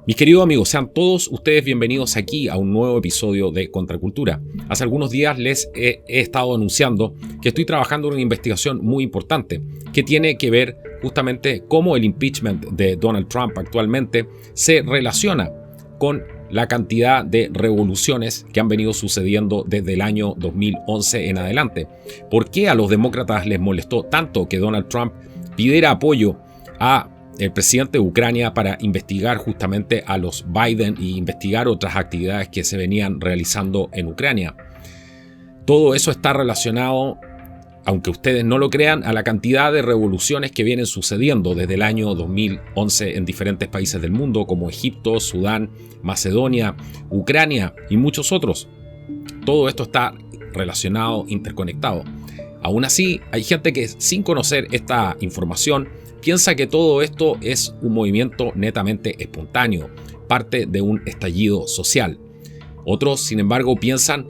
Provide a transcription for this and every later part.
Mis queridos amigos, sean todos ustedes bienvenidos aquí a un nuevo episodio de Contracultura. Hace algunos días les he estado anunciando que estoy trabajando en una investigación muy importante que tiene que ver justamente cómo el impeachment de Donald Trump actualmente se relaciona con la cantidad de revoluciones que han venido sucediendo desde el año 2011 en adelante. ¿Por qué a los demócratas les molestó tanto que Donald Trump pidiera apoyo a el presidente de Ucrania para investigar justamente a los Biden y investigar otras actividades que se venían realizando en Ucrania? Todo eso está relacionado, aunque ustedes no lo crean, a la cantidad de revoluciones que vienen sucediendo desde el año 2011 en diferentes países del mundo como Egipto, Sudán, Macedonia, Ucrania y muchos otros. Todo esto está relacionado, interconectado. Aún así, hay gente que sin conocer esta información piensa que todo esto es un movimiento netamente espontáneo, parte de un estallido social. Otros, sin embargo, piensan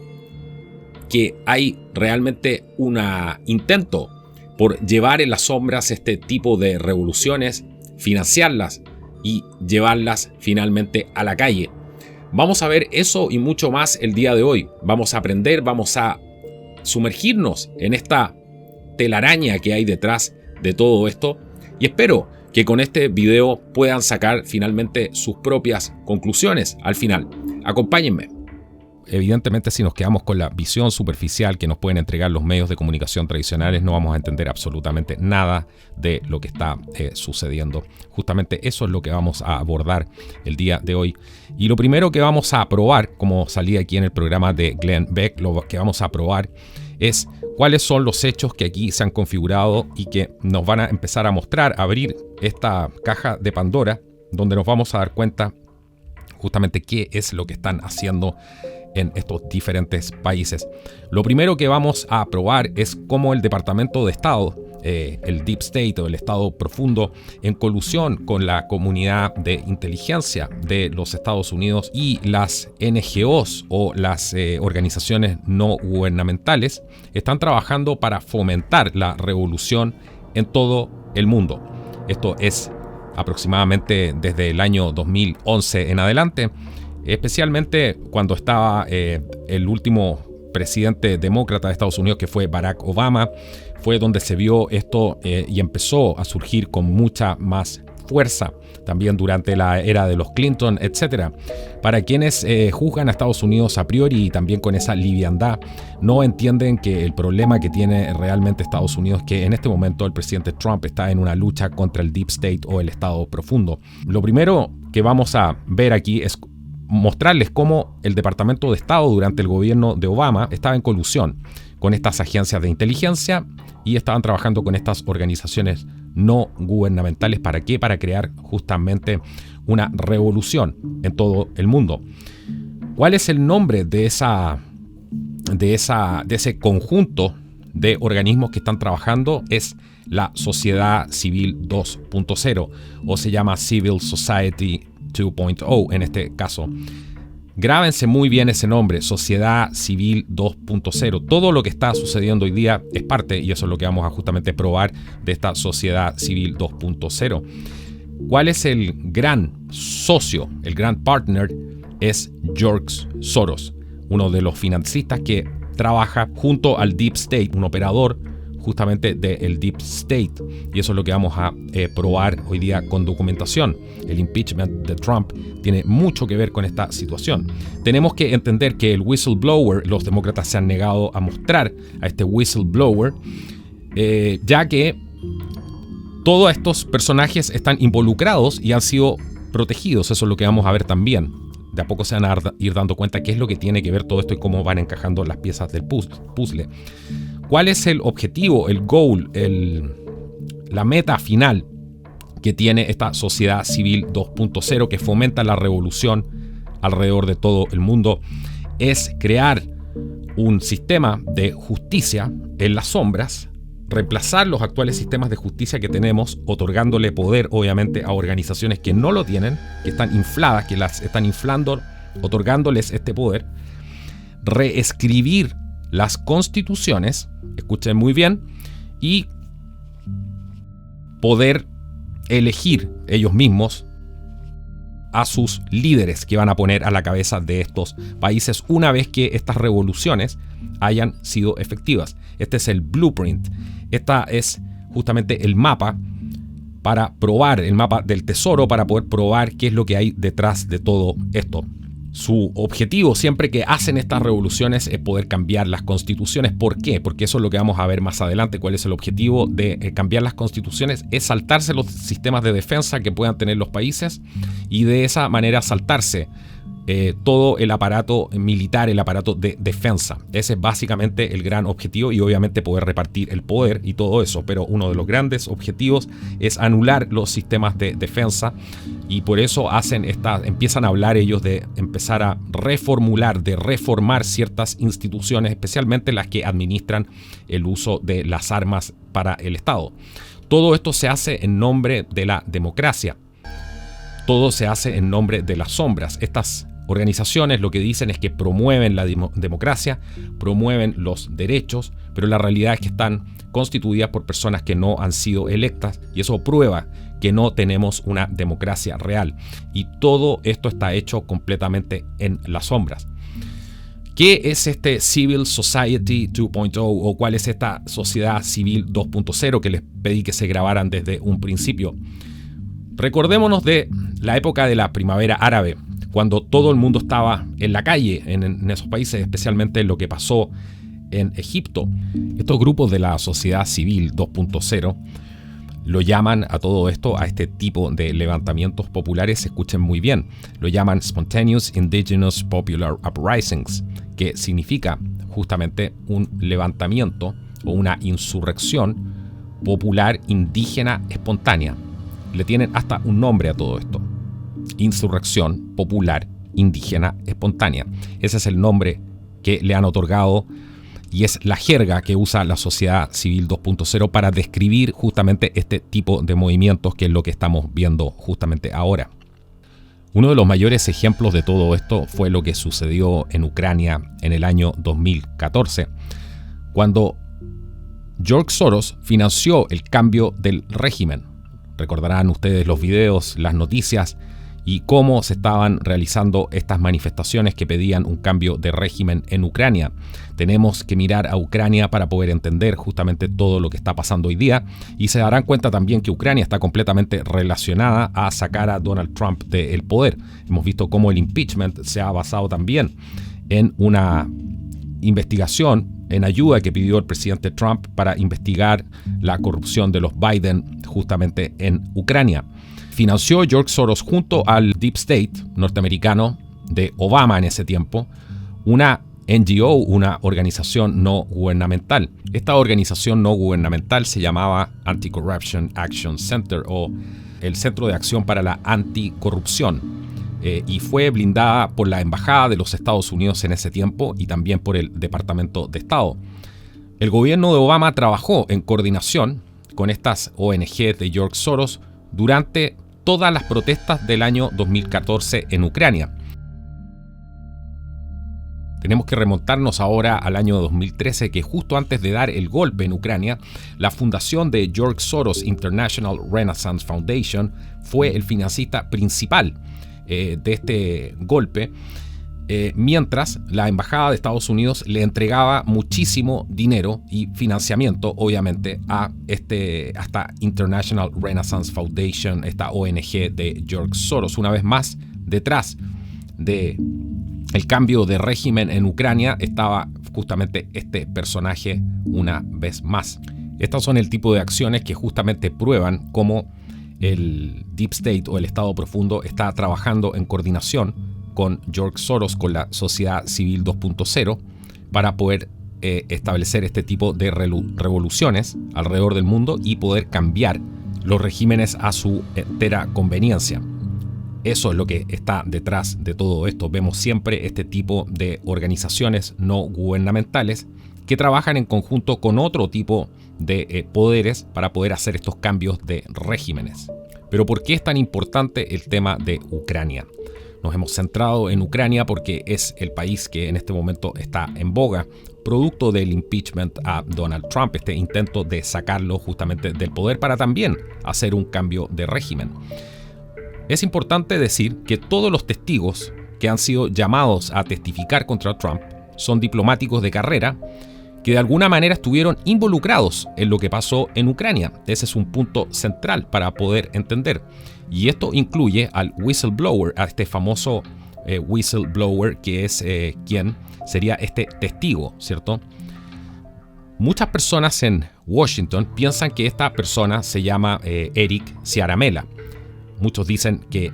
que hay realmente un intento por llevar en las sombras este tipo de revoluciones, financiarlas y llevarlas finalmente a la calle. Vamos a ver eso y mucho más el día de hoy. Vamos a aprender, vamos a sumergirnos en esta telaraña que hay detrás de todo esto. Y espero que con este video puedan sacar finalmente sus propias conclusiones al final. Acompáñenme. Evidentemente, si nos quedamos con la visión superficial que nos pueden entregar los medios de comunicación tradicionales, no vamos a entender absolutamente nada de lo que está sucediendo. Justamente eso es lo que vamos a abordar el día de hoy. Y lo primero que vamos a probar, como salí aquí en el programa de Glenn Beck, lo que vamos a probar es cuáles son los hechos que aquí se han configurado y que nos van a empezar a mostrar, a abrir esta caja de Pandora, donde nos vamos a dar cuenta justamente qué es lo que están haciendo en estos diferentes países. Lo primero que vamos a probar es cómo el Departamento de Estado, el Deep State o el Estado Profundo, en colusión con la comunidad de inteligencia de los Estados Unidos y las NGOs o las organizaciones no gubernamentales, están trabajando para fomentar la revolución en todo el mundo. Esto es aproximadamente desde el año 2011 en adelante, especialmente cuando estaba el último presidente demócrata de Estados Unidos, que fue Barack Obama. Fue donde se vio esto y empezó a surgir con mucha más fuerza, también durante la era de los Clinton, etc. Para quienes juzgan a Estados Unidos a priori y también con esa liviandad, no entienden que el problema que tiene realmente Estados Unidos es que en este momento el presidente Trump está en una lucha contra el Deep State o el Estado Profundo. Lo primero que vamos a ver aquí es mostrarles cómo el Departamento de Estado durante el gobierno de Obama estaba en colusión con estas agencias de inteligencia y estaban trabajando con estas organizaciones no gubernamentales. ¿Para qué? Para crear justamente una revolución en todo el mundo. ¿Cuál es el nombre de ese conjunto de organismos que están trabajando? Es la Sociedad Civil 2.0 o se llama Civil Society 2.0 en este caso. Grábense muy bien ese nombre, Sociedad Civil 2.0. Todo lo que está sucediendo hoy día es parte, y eso es lo que vamos a justamente probar, de esta Sociedad Civil 2.0. ¿Cuál es el gran socio, el gran partner? Es George Soros, uno de los financistas que trabaja junto al Deep State, un operador justamente del Deep State, y eso es lo que vamos a probar hoy día con documentación. El impeachment de Trump tiene mucho que ver con esta situación. Tenemos que entender que el whistleblower, los demócratas se han negado a mostrar a este whistleblower, ya que todos estos personajes están involucrados y han sido protegidos. Eso es lo que vamos a ver también. De a poco se van a ir dando cuenta qué es lo que tiene que ver todo esto y cómo van encajando las piezas del puzzle. ¿Cuál es el objetivo, el goal, la meta final que tiene esta Sociedad Civil 2.0 que fomenta la revolución alrededor de todo el mundo? Es crear un sistema de justicia en las sombras, reemplazar los actuales sistemas de justicia que tenemos, otorgándole poder obviamente a organizaciones que no lo tienen, que están infladas, que las están inflando, otorgándoles este poder, reescribir las constituciones, escuchen muy bien, y poder elegir ellos mismos a sus líderes que van a poner a la cabeza de estos países una vez que estas revoluciones hayan sido efectivas. Este es el blueprint. Esta es justamente el mapa para probar, el mapa del tesoro para poder probar qué es lo que hay detrás de todo esto. Su objetivo siempre que hacen estas revoluciones es poder cambiar las constituciones. ¿Por qué? Porque eso es lo que vamos a ver más adelante. ¿Cuál es el objetivo de cambiar las constituciones? Es saltarse los sistemas de defensa que puedan tener los países y de esa manera saltarse todo el aparato militar, el aparato de defensa. Ese es básicamente el gran objetivo y obviamente poder repartir el poder y todo eso. Pero uno de los grandes objetivos es anular los sistemas de defensa y por eso empiezan a hablar ellos de empezar a reformular, de reformar ciertas instituciones, especialmente las que administran el uso de las armas para el Estado. Todo esto se hace en nombre de la democracia. Todo se hace en nombre de las sombras. Estas organizaciones lo que dicen es que promueven la democracia, promueven los derechos, pero la realidad es que están constituidas por personas que no han sido electas y eso prueba que no tenemos una democracia real. Y todo esto está hecho completamente en las sombras. ¿Qué es este Civil Society 2.0 o cuál es esta sociedad civil 2.0 que les pedí que se grabaran desde un principio? Recordémonos de la época de la primavera árabe, cuando todo el mundo estaba en la calle en esos países, especialmente lo que pasó en Egipto. Estos grupos de la sociedad civil 2.0 lo llaman a todo esto, a este tipo de levantamientos populares, escuchen muy bien, lo llaman Spontaneous Indigenous Popular Uprisings, que significa justamente un levantamiento o una insurrección popular indígena espontánea. Le tienen hasta un nombre a todo esto. Insurrección popular indígena espontánea. Ese es el nombre que le han otorgado y es la jerga que usa la sociedad civil 2.0 para describir justamente este tipo de movimientos que es lo que estamos viendo justamente ahora. Uno de los mayores ejemplos de todo esto fue lo que sucedió en Ucrania en el año 2014, cuando George Soros financió el cambio del régimen. Recordarán ustedes los videos, las noticias y cómo se estaban realizando estas manifestaciones que pedían un cambio de régimen en Ucrania. Tenemos que mirar a Ucrania para poder entender justamente todo lo que está pasando hoy día y se darán cuenta también que Ucrania está completamente relacionada a sacar a Donald Trump del poder. Hemos visto cómo el impeachment se ha basado también en una investigación, en ayuda que pidió el presidente Trump para investigar la corrupción de los Biden justamente en Ucrania. Financió George Soros junto al Deep State norteamericano de Obama en ese tiempo, una NGO, una organización no gubernamental. Esta organización no gubernamental se llamaba Anti-Corruption Action Center o el Centro de Acción para la Anticorrupción. Y fue blindada por la Embajada de los Estados Unidos en ese tiempo y también por el Departamento de Estado. El gobierno de Obama trabajó en coordinación con estas ONG de George Soros durante todas las protestas del año 2014 en Ucrania. Tenemos que remontarnos ahora al año 2013, que justo antes de dar el golpe en Ucrania, la fundación de George Soros International Renaissance Foundation fue el financista principal de este golpe, mientras la Embajada de Estados Unidos le entregaba muchísimo dinero y financiamiento, obviamente, a esta International Renaissance Foundation, esta ONG de George Soros. Una vez más, detrás de el cambio de régimen en Ucrania estaba justamente este personaje una vez más. Estas son el tipo de acciones que justamente prueban cómo el Deep State o el Estado Profundo está trabajando en coordinación con George Soros, con la sociedad civil 2.0, para poder establecer este tipo de revoluciones alrededor del mundo y poder cambiar los regímenes a su entera conveniencia. Eso es lo que está detrás de todo esto. Vemos siempre este tipo de organizaciones no gubernamentales que trabajan en conjunto con otro tipo de poderes para poder hacer estos cambios de regímenes. Pero ¿por qué es tan importante el tema de Ucrania? Nos hemos centrado en Ucrania porque es el país que en este momento está en boga, producto del impeachment a Donald Trump, este intento de sacarlo justamente del poder para también hacer un cambio de régimen. Es importante decir que todos los testigos que han sido llamados a testificar contra Trump son diplomáticos de carrera que de alguna manera estuvieron involucrados en lo que pasó en Ucrania. Ese es un punto central para poder entender. Y esto incluye al whistleblower, a este famoso whistleblower que es quien sería este testigo, ¿cierto? Muchas personas en Washington piensan que esta persona se llama Eric Ciaramella. Muchos dicen que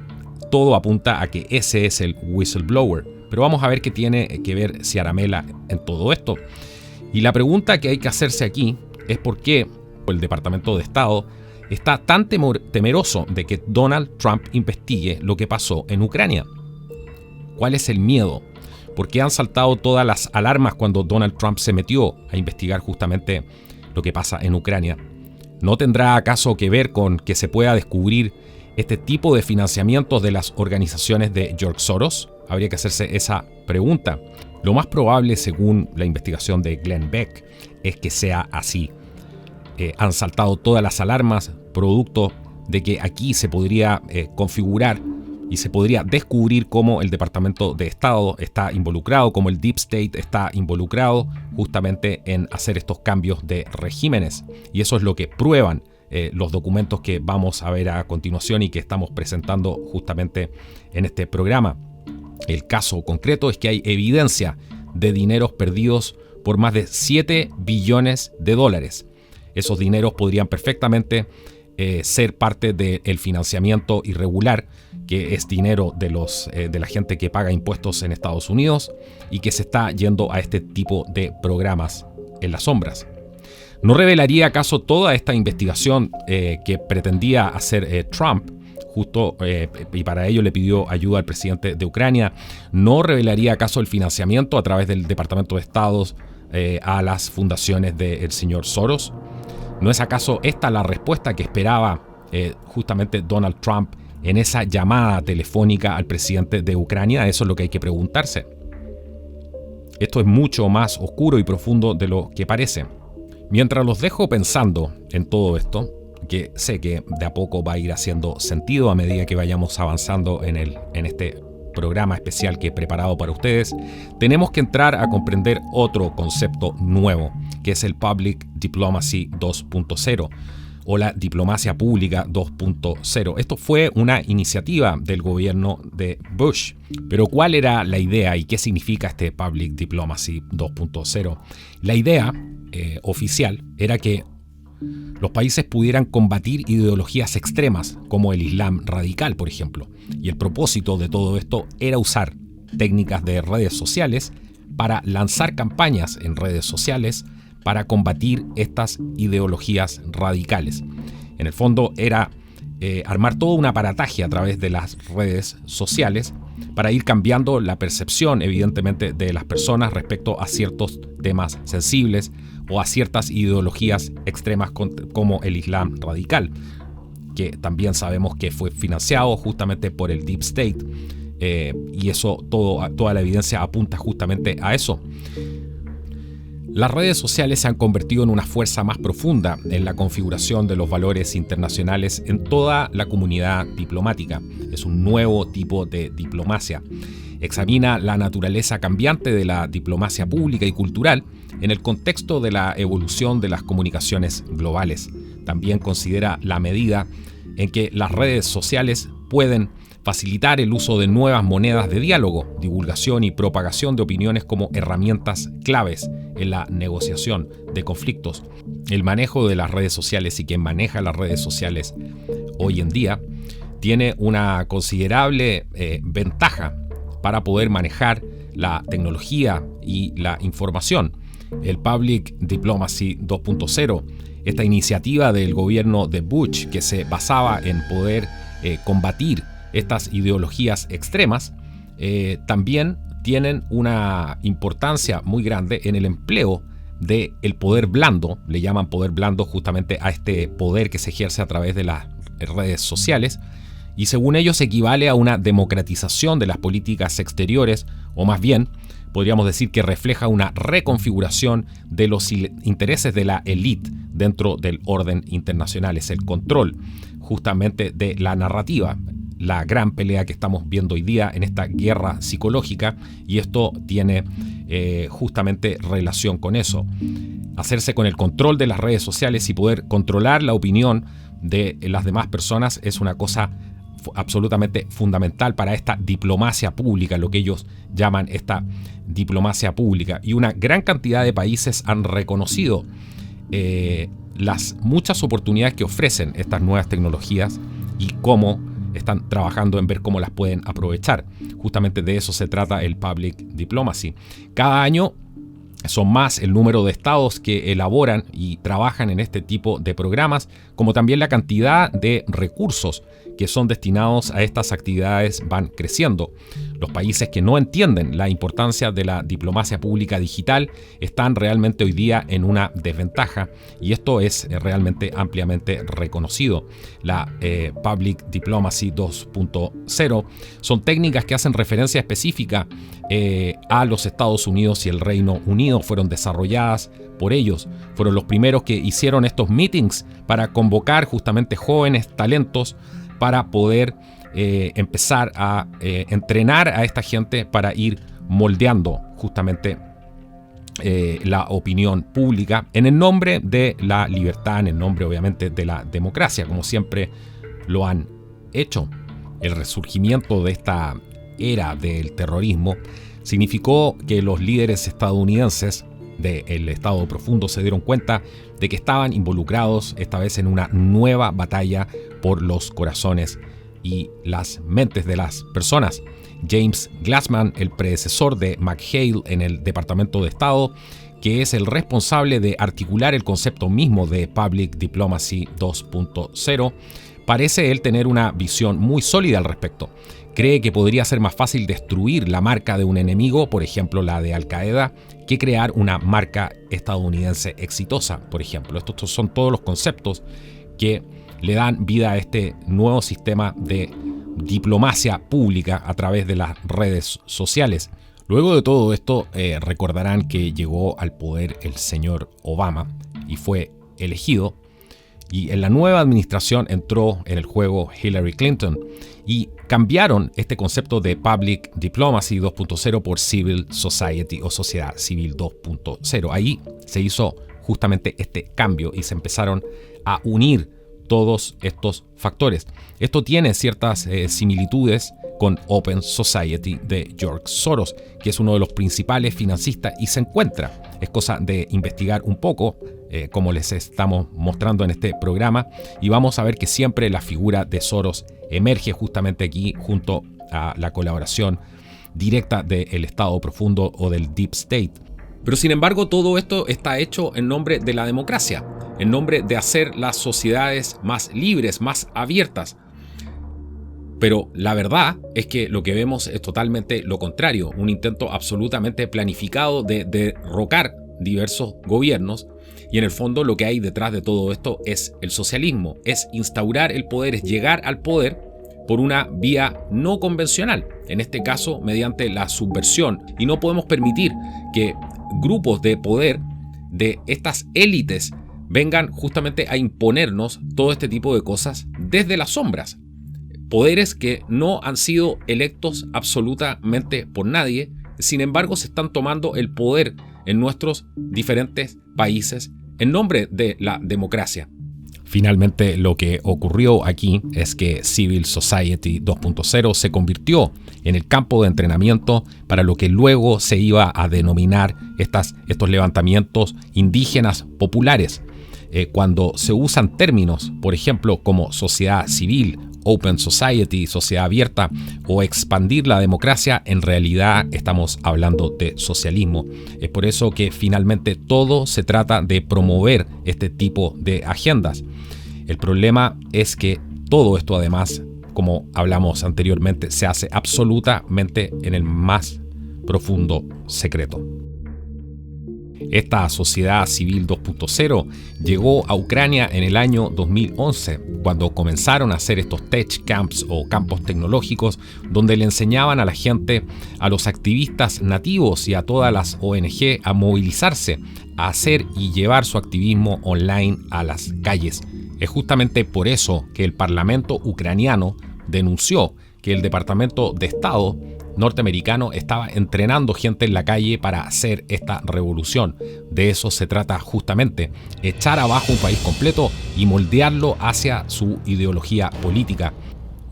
todo apunta a que ese es el whistleblower. Pero vamos a ver qué tiene que ver Ciaramella en todo esto. Y la pregunta que hay que hacerse aquí es por qué el Departamento de Estado está tan temeroso de que Donald Trump investigue lo que pasó en Ucrania. ¿Cuál es el miedo? ¿Por qué han saltado todas las alarmas cuando Donald Trump se metió a investigar justamente lo que pasa en Ucrania? ¿No tendrá acaso que ver con que se pueda descubrir este tipo de financiamientos de las organizaciones de George Soros? Habría que hacerse esa pregunta. Lo más probable, según la investigación de Glenn Beck, es que sea así. Han saltado todas las alarmas producto de que aquí se podría configurar y se podría descubrir cómo el Departamento de Estado está involucrado, cómo el Deep State está involucrado justamente en hacer estos cambios de regímenes. Y eso es lo que prueban los documentos que vamos a ver a continuación y que estamos presentando justamente en este programa. El caso concreto es que hay evidencia de dineros perdidos por más de 7 billones de dólares. Esos dineros podrían perfectamente ser parte del financiamiento irregular, que es dinero de la gente que paga impuestos en Estados Unidos y que se está yendo a este tipo de programas en las sombras. ¿No revelaría acaso toda esta investigación que pretendía hacer Trump? Y para ello le pidió ayuda al presidente de Ucrania. ¿No revelaría acaso el financiamiento a través del Departamento de Estado a las fundaciones del señor Soros? ¿No es acaso esta la respuesta que esperaba justamente Donald Trump en esa llamada telefónica al presidente de Ucrania? Eso es lo que hay que preguntarse. Esto es mucho más oscuro y profundo de lo que parece. Mientras los dejo pensando en todo esto, que sé que de a poco va a ir haciendo sentido a medida que vayamos avanzando en este programa especial que he preparado para ustedes, tenemos que entrar a comprender otro concepto nuevo, que es el Public Diplomacy 2.0 o la diplomacia pública 2.0. Esto fue una iniciativa del gobierno de Bush. Pero ¿cuál era la idea y qué significa este Public Diplomacy 2.0? La idea oficial era que los países pudieran combatir ideologías extremas como el Islam radical, por ejemplo. Y el propósito de todo esto era usar técnicas de redes sociales para lanzar campañas en redes sociales para combatir estas ideologías radicales. En el fondo era armar todo un aparataje a través de las redes sociales para ir cambiando la percepción, evidentemente, de las personas respecto a ciertos temas sensibles o a ciertas ideologías extremas como el Islam radical, que también sabemos que fue financiado justamente por el Deep State, y eso toda la evidencia apunta justamente a eso. Las redes sociales se han convertido en una fuerza más profunda en la configuración de los valores internacionales en toda la comunidad diplomática. Es un nuevo tipo de diplomacia. Examina la naturaleza cambiante de la diplomacia pública y cultural en el contexto de la evolución de las comunicaciones globales. También considera la medida en que las redes sociales pueden facilitar el uso de nuevas monedas de diálogo, divulgación y propagación de opiniones como herramientas claves en la negociación de conflictos. El manejo de las redes sociales y quien maneja las redes sociales hoy en día tiene una considerable ventaja para poder manejar la tecnología y la información. El Public Diplomacy 2.0, esta iniciativa del gobierno de Bush que se basaba en poder combatir estas ideologías extremas también tienen una importancia muy grande en el empleo del poder blando. Le llaman poder blando justamente a este poder que se ejerce a través de las redes sociales, y según ellos equivale a una democratización de las políticas exteriores, o más bien podríamos decir que refleja una reconfiguración de los intereses de la élite dentro del orden internacional. Es el control justamente de la narrativa, la gran pelea que estamos viendo hoy día en esta guerra psicológica, y esto tiene justamente relación con eso. Hacerse con el control de las redes sociales y poder controlar la opinión de las demás personas es una cosa absolutamente fundamental para esta diplomacia pública, lo que ellos llaman esta diplomacia pública. Y una gran cantidad de países han reconocido las muchas oportunidades que ofrecen estas nuevas tecnologías y cómo están trabajando en ver cómo las pueden aprovechar. Justamente de eso se trata el Public Diplomacy. Cada año son más el número de estados que elaboran y trabajan en este tipo de programas, como también la cantidad de recursos que son destinados a estas actividades van creciendo. Los países que no entienden la importancia de la diplomacia pública digital están realmente hoy día en una desventaja, y esto es realmente ampliamente reconocido. La Public Diplomacy 2.0 son técnicas que hacen referencia específica a los Estados Unidos y el Reino Unido. Fueron desarrolladas por ellos. Fueron los primeros que hicieron estos meetings para convocar justamente jóvenes talentos para poder empezar a entrenar a esta gente para ir moldeando justamente la opinión pública en el nombre de la libertad, en el nombre obviamente de la democracia, como siempre lo han hecho. El resurgimiento de esta era del terrorismo significó que los líderes estadounidenses del Estado Profundo se dieron cuenta de que estaban involucrados esta vez en una nueva batalla por los corazones y las mentes de las personas. James Glassman, el predecesor de McHale en el Departamento de Estado, que es el responsable de articular el concepto mismo de Public Diplomacy 2.0, parece él tener una visión muy sólida al respecto. Cree que podría ser más fácil destruir la marca de un enemigo, por ejemplo la de Al-Qaeda, que crear una marca estadounidense exitosa, por ejemplo. Estos son todos los conceptos que le dan vida a este nuevo sistema de diplomacia pública a través de las redes sociales. Luego de todo esto, recordarán que llegó al poder el señor Obama y fue elegido. Y en la nueva administración entró en el juego Hillary Clinton y cambiaron este concepto de Public Diplomacy 2.0 por Civil Society o Sociedad Civil 2.0. Ahí se hizo justamente este cambio y se empezaron a unir todos estos factores. Esto tiene ciertas similitudes con Open Society de George Soros, que es uno de los principales financistas y se encuentra. Es cosa de investigar un poco, como les estamos mostrando en este programa, y vamos a ver que siempre la figura de Soros emerge justamente aquí junto a la colaboración directa del Estado Profundo o del Deep State. Pero sin embargo, todo esto está hecho en nombre de la democracia, en nombre de hacer las sociedades más libres, más abiertas. Pero la verdad es que lo que vemos es totalmente lo contrario, un intento absolutamente planificado de derrocar diversos gobiernos, y en el fondo lo que hay detrás de todo esto es el socialismo, es instaurar el poder, es llegar al poder por una vía no convencional, en este caso mediante la subversión, y no podemos permitir que grupos de poder de estas élites vengan justamente a imponernos todo este tipo de cosas desde las sombras. Poderes que no han sido electos absolutamente por nadie, sin embargo se están tomando el poder en nuestros diferentes países en nombre de la democracia. Finalmente, lo que ocurrió aquí es que Civil Society 2.0 se convirtió en el campo de entrenamiento para lo que luego se iba a denominar estos levantamientos indígenas populares. Cuando se usan términos, por ejemplo, como sociedad civil, Open Society, sociedad abierta o expandir la democracia, en realidad estamos hablando de socialismo. Es por eso que finalmente todo se trata de promover este tipo de agendas. El problema es que todo esto además como hablamos anteriormente, se hace absolutamente en el más profundo secreto. Esta sociedad civil 2.0 llegó a Ucrania en el año 2011, cuando comenzaron a hacer estos tech camps o campos tecnológicos, donde le enseñaban a la gente, a los activistas nativos y a todas las ONG a movilizarse, a hacer y llevar su activismo online a las calles. Es justamente por eso que el Parlamento ucraniano denunció que el Departamento de Estado norteamericano estaba entrenando gente en la calle para hacer esta revolución. De eso se trata justamente, echar abajo un país completo y moldearlo hacia su ideología política.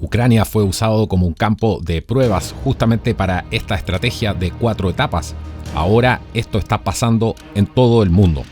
Ucrania fue usado como un campo de pruebas justamente para esta estrategia de 4 etapas. Ahora esto está pasando en todo el mundo.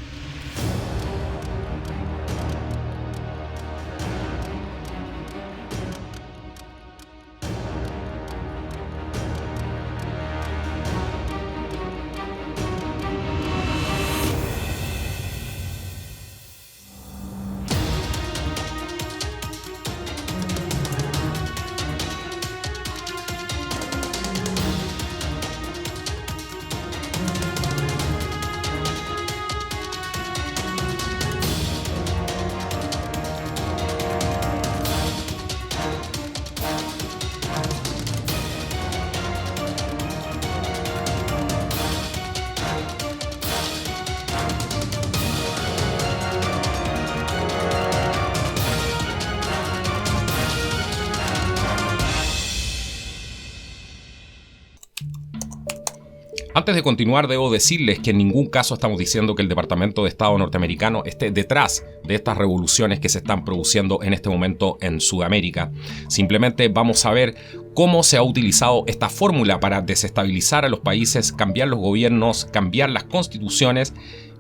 Antes de continuar, debo decirles que en ningún caso estamos diciendo que el Departamento de Estado norteamericano esté detrás de estas revoluciones que se están produciendo en este momento en Sudamérica. Simplemente vamos a ver cómo se ha utilizado esta fórmula para desestabilizar a los países, cambiar los gobiernos, cambiar las constituciones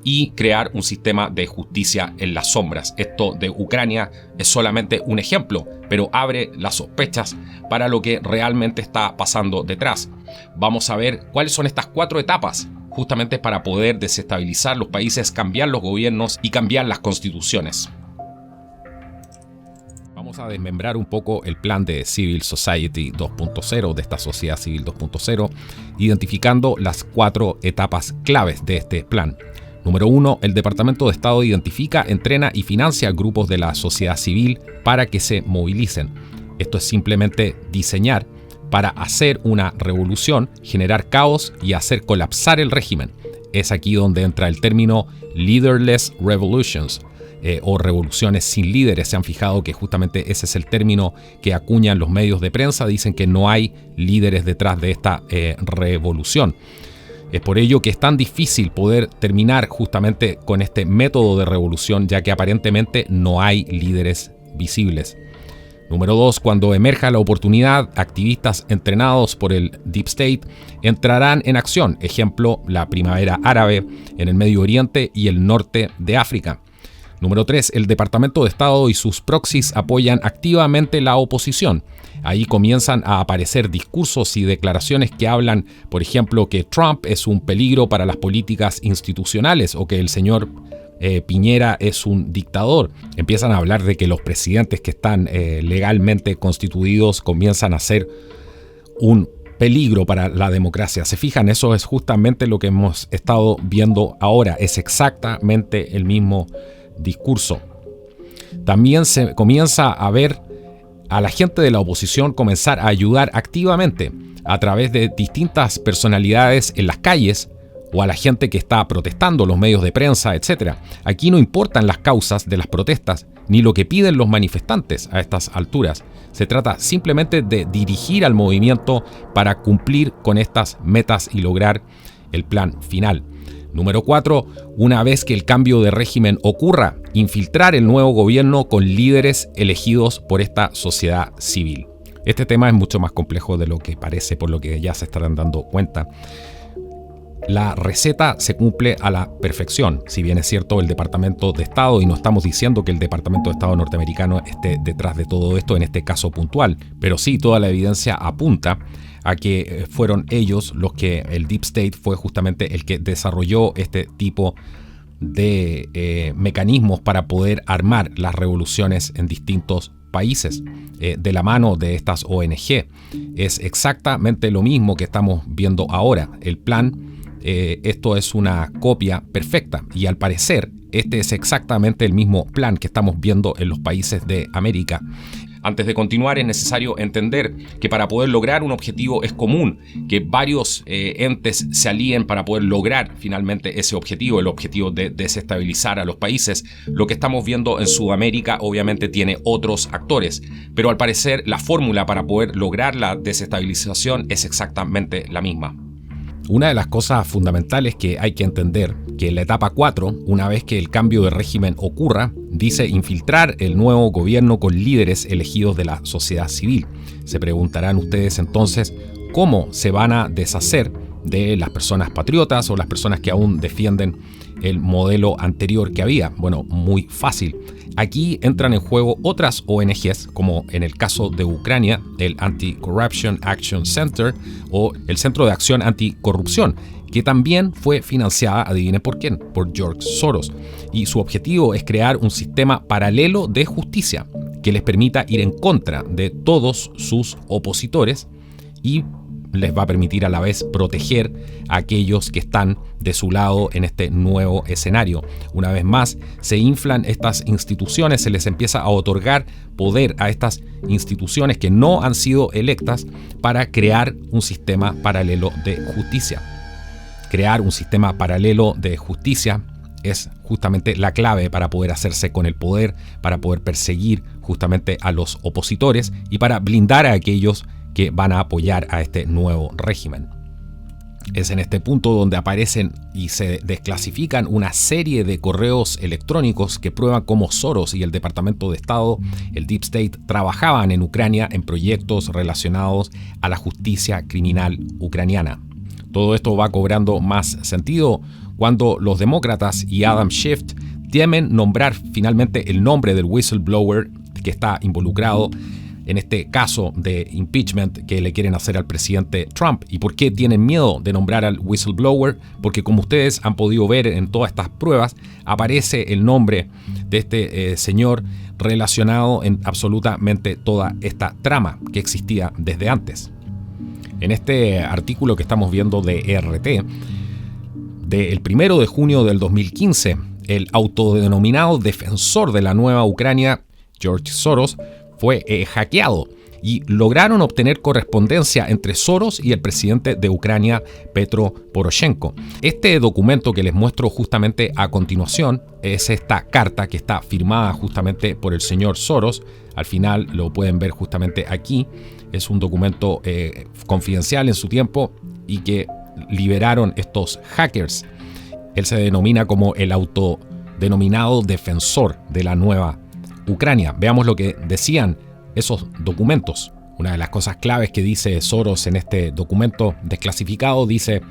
y crear un sistema de justicia en las sombras. Esto de Ucrania es solamente un ejemplo, pero abre las sospechas para lo que realmente está pasando detrás. Vamos a ver cuáles son estas 4 etapas, justamente para poder desestabilizar los países, cambiar los gobiernos y cambiar las constituciones. Vamos a desmembrar un poco el plan de Civil Society 2.0, de esta sociedad civil 2.0, identificando las 4 etapas claves de este plan. Número 1, el Departamento de Estado identifica, entrena y financia grupos de la sociedad civil para que se movilicen. Esto es simplemente diseñar para hacer una revolución, generar caos y hacer colapsar el régimen. Es aquí donde entra el término leaderless revolutions o revoluciones sin líderes. Se han fijado que justamente ese es el término que acuñan los medios de prensa. Dicen que no hay líderes detrás de esta revolución. Es por ello que es tan difícil poder terminar justamente con este método de revolución, ya que aparentemente no hay líderes visibles. Número 2, cuando emerja la oportunidad, activistas entrenados por el Deep State entrarán en acción. Ejemplo, la primavera árabe en el Medio Oriente y el norte de África. Número 3, el Departamento de Estado y sus proxies apoyan activamente la oposición. Ahí comienzan a aparecer discursos y declaraciones que hablan, por ejemplo, que Trump es un peligro para las políticas institucionales o que el señor Piñera es un dictador. Empiezan a hablar de que los presidentes que están legalmente constituidos comienzan a ser un peligro para la democracia. ¿Se fijan? Eso es justamente lo que hemos estado viendo ahora. Es exactamente el mismo discurso. También se comienza a ver a la gente de la oposición comenzar a ayudar activamente a través de distintas personalidades en las calles o a la gente que está protestando, los medios de prensa, etc. Aquí no importan las causas de las protestas ni lo que piden los manifestantes a estas alturas. Se trata simplemente de dirigir al movimiento para cumplir con estas metas y lograr el plan final. Número 4, una vez que el cambio de régimen ocurra, infiltrar el nuevo gobierno con líderes elegidos por esta sociedad civil. Este tema es mucho más complejo de lo que parece, por lo que ya se estarán dando cuenta. La receta se cumple a la perfección, si bien es cierto el Departamento de Estado, y no estamos diciendo que el Departamento de Estado norteamericano esté detrás de todo esto en este caso puntual, pero sí toda la evidencia apunta a que fueron ellos los que el Deep State fue justamente el que desarrolló este tipo de mecanismos para poder armar las revoluciones en distintos países de la mano de estas ONG. Es exactamente lo mismo que estamos viendo ahora. El plan, esto es una copia perfecta y al parecer este es exactamente el mismo plan que estamos viendo en los países de América. Antes de continuar, es necesario entender que para poder lograr un objetivo es común que varios entes se alíen para poder lograr finalmente ese objetivo, el objetivo de desestabilizar a los países. Lo que estamos viendo en Sudamérica obviamente tiene otros actores, pero al parecer la fórmula para poder lograr la desestabilización es exactamente la misma. Una de las cosas fundamentales que hay que entender que en la etapa 4, una vez que el cambio de régimen ocurra, dice infiltrar el nuevo gobierno con líderes elegidos de la sociedad civil. Se preguntarán ustedes entonces cómo se van a deshacer de las personas patriotas o las personas que aún defienden el modelo anterior que había. Bueno, muy fácil. Aquí entran en juego otras ONGs, como en el caso de Ucrania, el Anti-Corruption Action Center o el Centro de Acción Anticorrupción, que también fue financiada, adivinen por quién, por George Soros. Y su objetivo es crear un sistema paralelo de justicia que les permita ir en contra de todos sus opositores y les va a permitir a la vez proteger a aquellos que están de su lado en este nuevo escenario. Una vez más, se inflan estas instituciones, se les empieza a otorgar poder a estas instituciones que no han sido electas para crear un sistema paralelo de justicia. Crear un sistema paralelo de justicia es justamente la clave para poder hacerse con el poder, para poder perseguir justamente a los opositores y para blindar a aquellos que van a apoyar a este nuevo régimen. Es en este punto donde aparecen y se desclasifican una serie de correos electrónicos que prueban cómo Soros y el Departamento de Estado, el Deep State, trabajaban en Ucrania en proyectos relacionados a la justicia criminal ucraniana. Todo esto va cobrando más sentido cuando los demócratas y Adam Schiff temen nombrar finalmente el nombre del whistleblower que está involucrado en este caso de impeachment que le quieren hacer al presidente Trump. ¿Y por qué tienen miedo de nombrar al whistleblower? Porque como ustedes han podido ver en todas estas pruebas, aparece el nombre de este señor relacionado en absolutamente toda esta trama que existía desde antes. En este artículo que estamos viendo de ERT, del 1 de junio del 2015, el autodenominado defensor de la nueva Ucrania, George Soros, fue hackeado y lograron obtener correspondencia entre Soros y el presidente de Ucrania, Petro Poroshenko. Este documento que les muestro justamente a continuación es esta carta que está firmada justamente por el señor Soros. Al final lo pueden ver justamente aquí. Es un documento confidencial en su tiempo y que liberaron estos hackers. Él se denomina como el autodenominado defensor de la nueva Ucrania. Veamos lo que decían esos documentos. Una de las cosas claves que dice Soros en este documento desclasificado dice: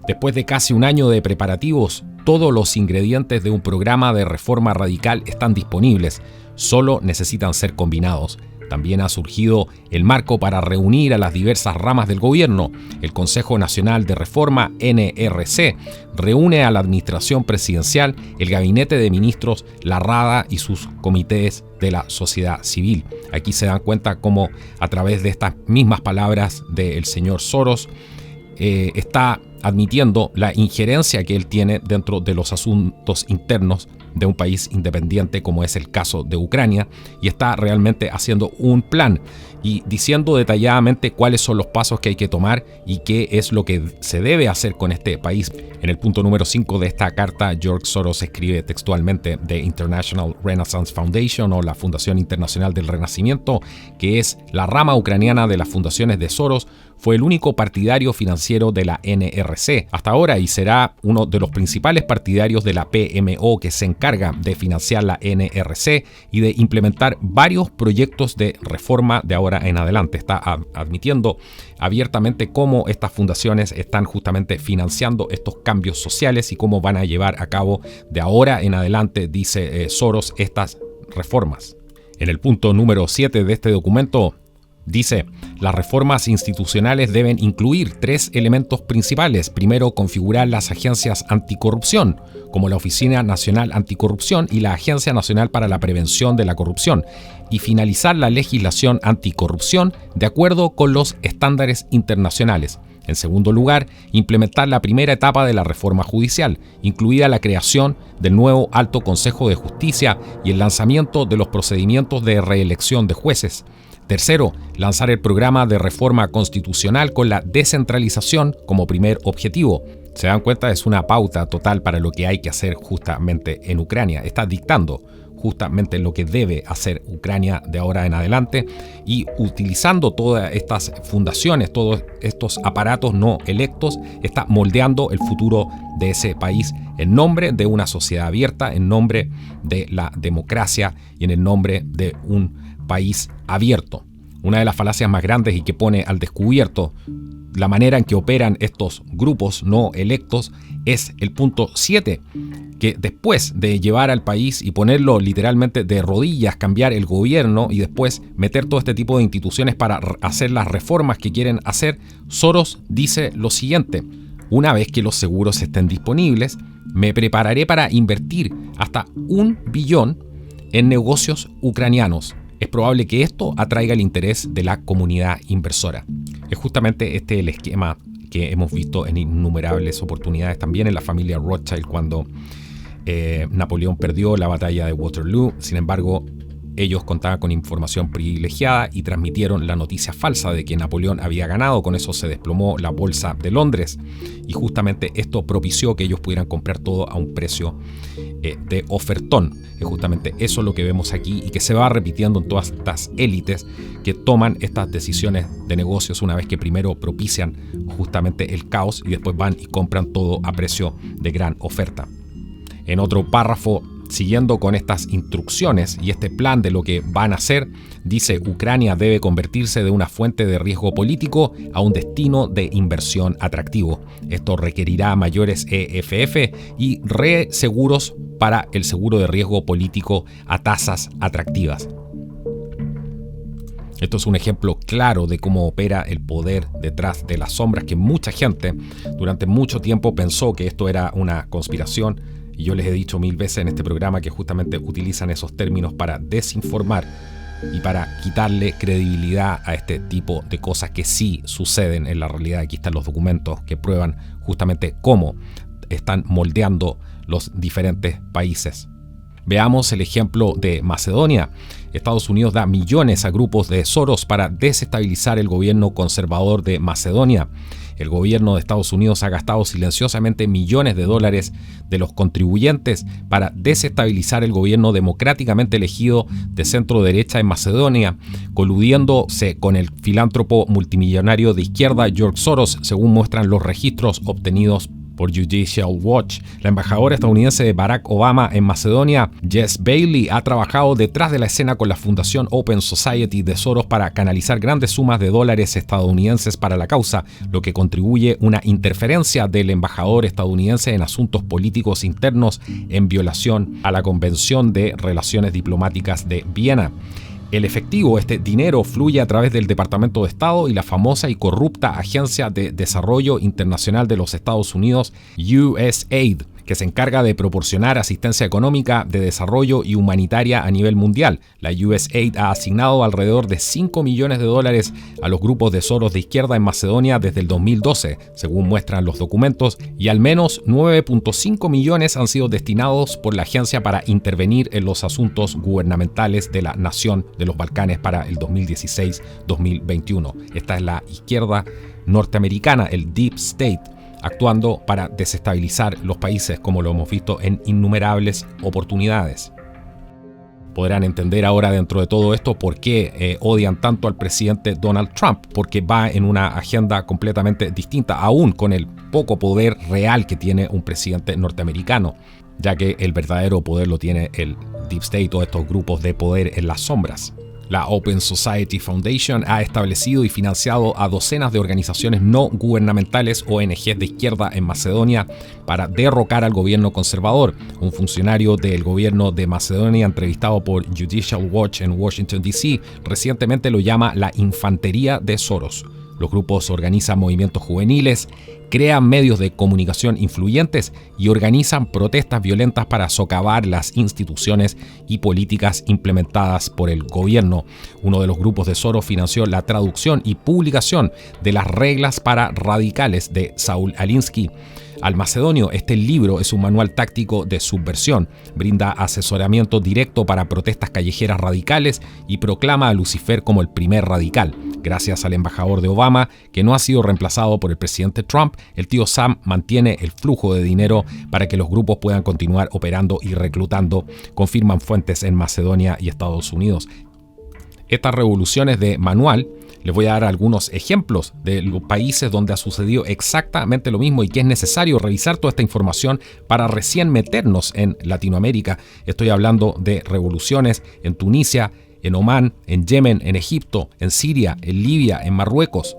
después de casi un año de preparativos, todos los ingredientes de un programa de reforma radical están disponibles, solo necesitan ser combinados. También ha surgido el marco para reunir a las diversas ramas del gobierno. El Consejo Nacional de Reforma, NRC, reúne a la administración presidencial, el gabinete de ministros, la Rada y sus comités de la sociedad civil. Aquí se dan cuenta cómo a través de estas mismas palabras del señor Soros está admitiendo la injerencia que él tiene dentro de los asuntos internos de un país independiente como es el caso de Ucrania, y está realmente haciendo un plan y diciendo detalladamente cuáles son los pasos que hay que tomar y qué es lo que se debe hacer con este país. En el punto número 5 de esta carta, George Soros escribe textualmente: The International Renaissance Foundation, o la Fundación Internacional del Renacimiento, que es la rama ucraniana de las fundaciones de Soros, fue el único partidario financiero de la NRC hasta ahora y será uno de los principales partidarios de la PMO, que se encarga de financiar la NRC y de implementar varios proyectos de reforma de ahora en adelante. Está admitiendo abiertamente cómo estas fundaciones están justamente financiando estos cambios sociales y cómo van a llevar a cabo de ahora en adelante, dice Soros, estas reformas. En el punto número 7 de este documento Dice, las reformas institucionales deben incluir 3 elementos principales. Primero, configurar las agencias anticorrupción, como la Oficina Nacional Anticorrupción y la Agencia Nacional para la Prevención de la Corrupción, y finalizar la legislación anticorrupción de acuerdo con los estándares internacionales. En segundo lugar, implementar la primera etapa de la reforma judicial, incluida la creación del nuevo Alto Consejo de Justicia y el lanzamiento de los procedimientos de reelección de jueces. Tercero, lanzar el programa de reforma constitucional con la descentralización como primer objetivo. Se dan cuenta, es una pauta total para lo que hay que hacer justamente en Ucrania. Está dictando justamente lo que debe hacer Ucrania de ahora en adelante y utilizando todas estas fundaciones, todos estos aparatos no electos, está moldeando el futuro de ese país en nombre de una sociedad abierta, en nombre de la democracia y en el nombre de un país abierto. Una de las falacias más grandes y que pone al descubierto la manera en que operan estos grupos no electos es el punto 7, que después de llevar al país y ponerlo literalmente de rodillas, cambiar el gobierno y después meter todo este tipo de instituciones para hacer las reformas que quieren hacer, Soros dice lo siguiente: una vez que los seguros estén disponibles, me prepararé para invertir hasta $1 billón en negocios ucranianos. Es probable que esto atraiga el interés de la comunidad inversora. Es justamente este el esquema que hemos visto en innumerables oportunidades también en la familia Rothschild cuando Napoleón perdió la batalla de Waterloo. Sin embargo, ellos contaban con información privilegiada y transmitieron la noticia falsa de que Napoleón había ganado. Con eso se desplomó la bolsa de Londres y justamente esto propició que ellos pudieran comprar todo a un precio de ofertón. Es justamente eso lo que vemos aquí y que se va repitiendo en todas estas élites que toman estas decisiones de negocios una vez que primero propician justamente el caos y después van y compran todo a precio de gran oferta. En otro párrafo, siguiendo con estas instrucciones y este plan de lo que van a hacer, dice: Ucrania debe convertirse de una fuente de riesgo político a un destino de inversión atractivo. Esto requerirá mayores EFF y reseguros para el seguro de riesgo político a tasas atractivas. Esto es un ejemplo claro de cómo opera el poder detrás de las sombras, que mucha gente durante mucho tiempo pensó que esto era una conspiración. Y yo les he dicho 1000 veces en este programa que justamente utilizan esos términos para desinformar y para quitarle credibilidad a este tipo de cosas que sí suceden en la realidad. Aquí están los documentos que prueban justamente cómo están moldeando los diferentes países. Veamos el ejemplo de Macedonia. Estados Unidos da millones a grupos de Soros para desestabilizar el gobierno conservador de Macedonia. El gobierno de Estados Unidos ha gastado silenciosamente millones de dólares de los contribuyentes para desestabilizar el gobierno democráticamente elegido de centro derecha en Macedonia, coludiéndose con el filántropo multimillonario de izquierda George Soros, según muestran los registros obtenidos por Judicial Watch. La embajadora estadounidense de Barack Obama en Macedonia, Jess Bailey, ha trabajado detrás de la escena con la Fundación Open Society de Soros para canalizar grandes sumas de dólares estadounidenses para la causa, lo que contribuye una interferencia del embajador estadounidense en asuntos políticos internos en violación a la Convención de Relaciones Diplomáticas de Viena. El efectivo, este dinero, fluye a través del Departamento de Estado y la famosa y corrupta Agencia de Desarrollo Internacional de los Estados Unidos, USAID, que se encarga de proporcionar asistencia económica, de desarrollo y humanitaria a nivel mundial. La USAID ha asignado alrededor de $5 millones a los grupos de Soros de izquierda en Macedonia desde el 2012, según muestran los documentos, y al menos 9.5 millones han sido destinados por la agencia para intervenir en los asuntos gubernamentales de la nación de los Balcanes para el 2016-2021. Esta es la izquierda norteamericana, el Deep State, actuando para desestabilizar los países, como lo hemos visto en innumerables oportunidades. Podrán entender ahora dentro de todo esto por qué odian tanto al presidente Donald Trump, porque va en una agenda completamente distinta, aún con el poco poder real que tiene un presidente norteamericano, ya que el verdadero poder lo tiene el Deep State o estos grupos de poder en las sombras. La Open Society Foundation ha establecido y financiado a docenas de organizaciones no gubernamentales ONGs de izquierda en Macedonia para derrocar al gobierno conservador. Un funcionario del gobierno de Macedonia entrevistado por Judicial Watch en Washington, D.C., recientemente lo llama la infantería de Soros. Los grupos organizan movimientos juveniles, crean medios de comunicación influyentes y organizan protestas violentas para socavar las instituciones y políticas implementadas por el gobierno. Uno de los grupos de Soros financió la traducción y publicación de las reglas para radicales de Saul Alinsky al macedonio. Este libro es un manual táctico de subversión, brinda asesoramiento directo para protestas callejeras radicales y proclama a Lucifer como el primer radical. Gracias al embajador de Obama, que no ha sido reemplazado por el presidente Trump, el tío Sam mantiene el flujo de dinero para que los grupos puedan continuar operando y reclutando, confirman fuentes en Macedonia y Estados Unidos. Estas revoluciones de manual, les voy a dar algunos ejemplos de los países donde ha sucedido exactamente lo mismo y que es necesario revisar toda esta información para recién meternos en Latinoamérica. Estoy hablando de revoluciones en Tunisia, en Omán, en Yemen, en Egipto, en Siria, en Libia, en Marruecos.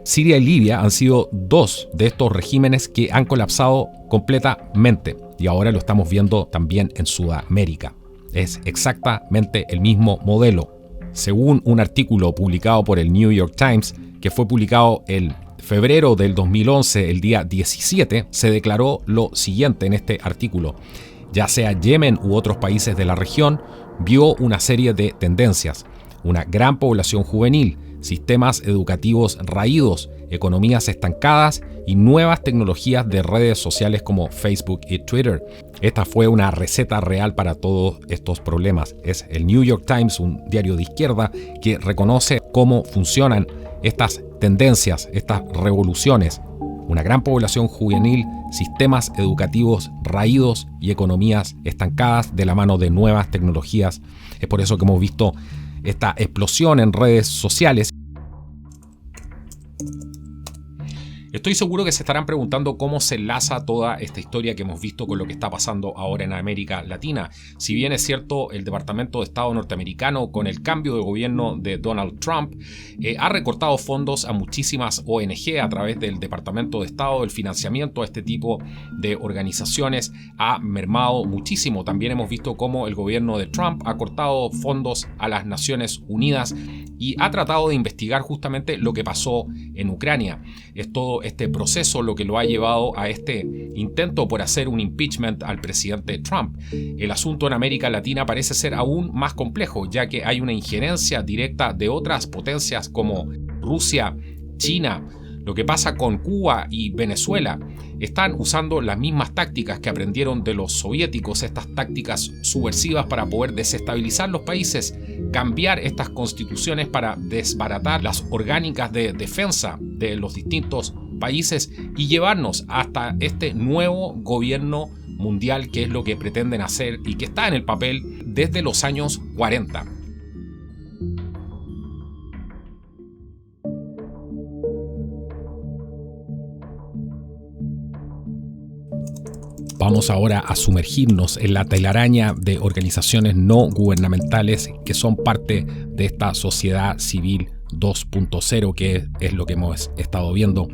Siria y Libia han sido dos de estos regímenes que han colapsado completamente y ahora lo estamos viendo también en Sudamérica. Es exactamente el mismo modelo. Según un artículo publicado por el New York Times, que fue publicado en febrero del 2011, el día 17, se declaró lo siguiente en este artículo. Ya sea Yemen u otros países de la región, vio una serie de tendencias. Una gran población juvenil, sistemas educativos raídos, economías estancadas y nuevas tecnologías de redes sociales como Facebook y Twitter. Esta fue una receta real para todos estos problemas. Es el New York Times, un diario de izquierda, que reconoce cómo funcionan estas tendencias, estas revoluciones. Una gran población juvenil, sistemas educativos raídos y economías estancadas de la mano de nuevas tecnologías. Es por eso que hemos visto esta explosión en redes sociales. Estoy seguro que se estarán preguntando cómo se enlaza toda esta historia que hemos visto con lo que está pasando ahora en América Latina. Si bien es cierto, el Departamento de Estado norteamericano, con el cambio de gobierno de Donald Trump, ha recortado fondos a muchísimas ONG a través del Departamento de Estado. El financiamiento a este tipo de organizaciones ha mermado muchísimo. También hemos visto cómo el gobierno de Trump ha cortado fondos a las Naciones Unidas y ha tratado de investigar justamente lo que pasó en Ucrania. Es todo este proceso lo que lo ha llevado a este intento por hacer un impeachment al presidente Trump. El asunto en América Latina parece ser aún más complejo, ya que hay una injerencia directa de otras potencias como Rusia, China. Lo que pasa con Cuba y Venezuela, están usando las mismas tácticas que aprendieron de los soviéticos, estas tácticas subversivas para poder desestabilizar los países, cambiar estas constituciones para desbaratar las orgánicas de defensa de los distintos países y llevarnos hasta este nuevo gobierno mundial, que es lo que pretenden hacer y que está en el papel desde los años 40. Vamos ahora a sumergirnos en la telaraña de organizaciones no gubernamentales que son parte de esta sociedad civil 2.0, que es lo que hemos estado viendo.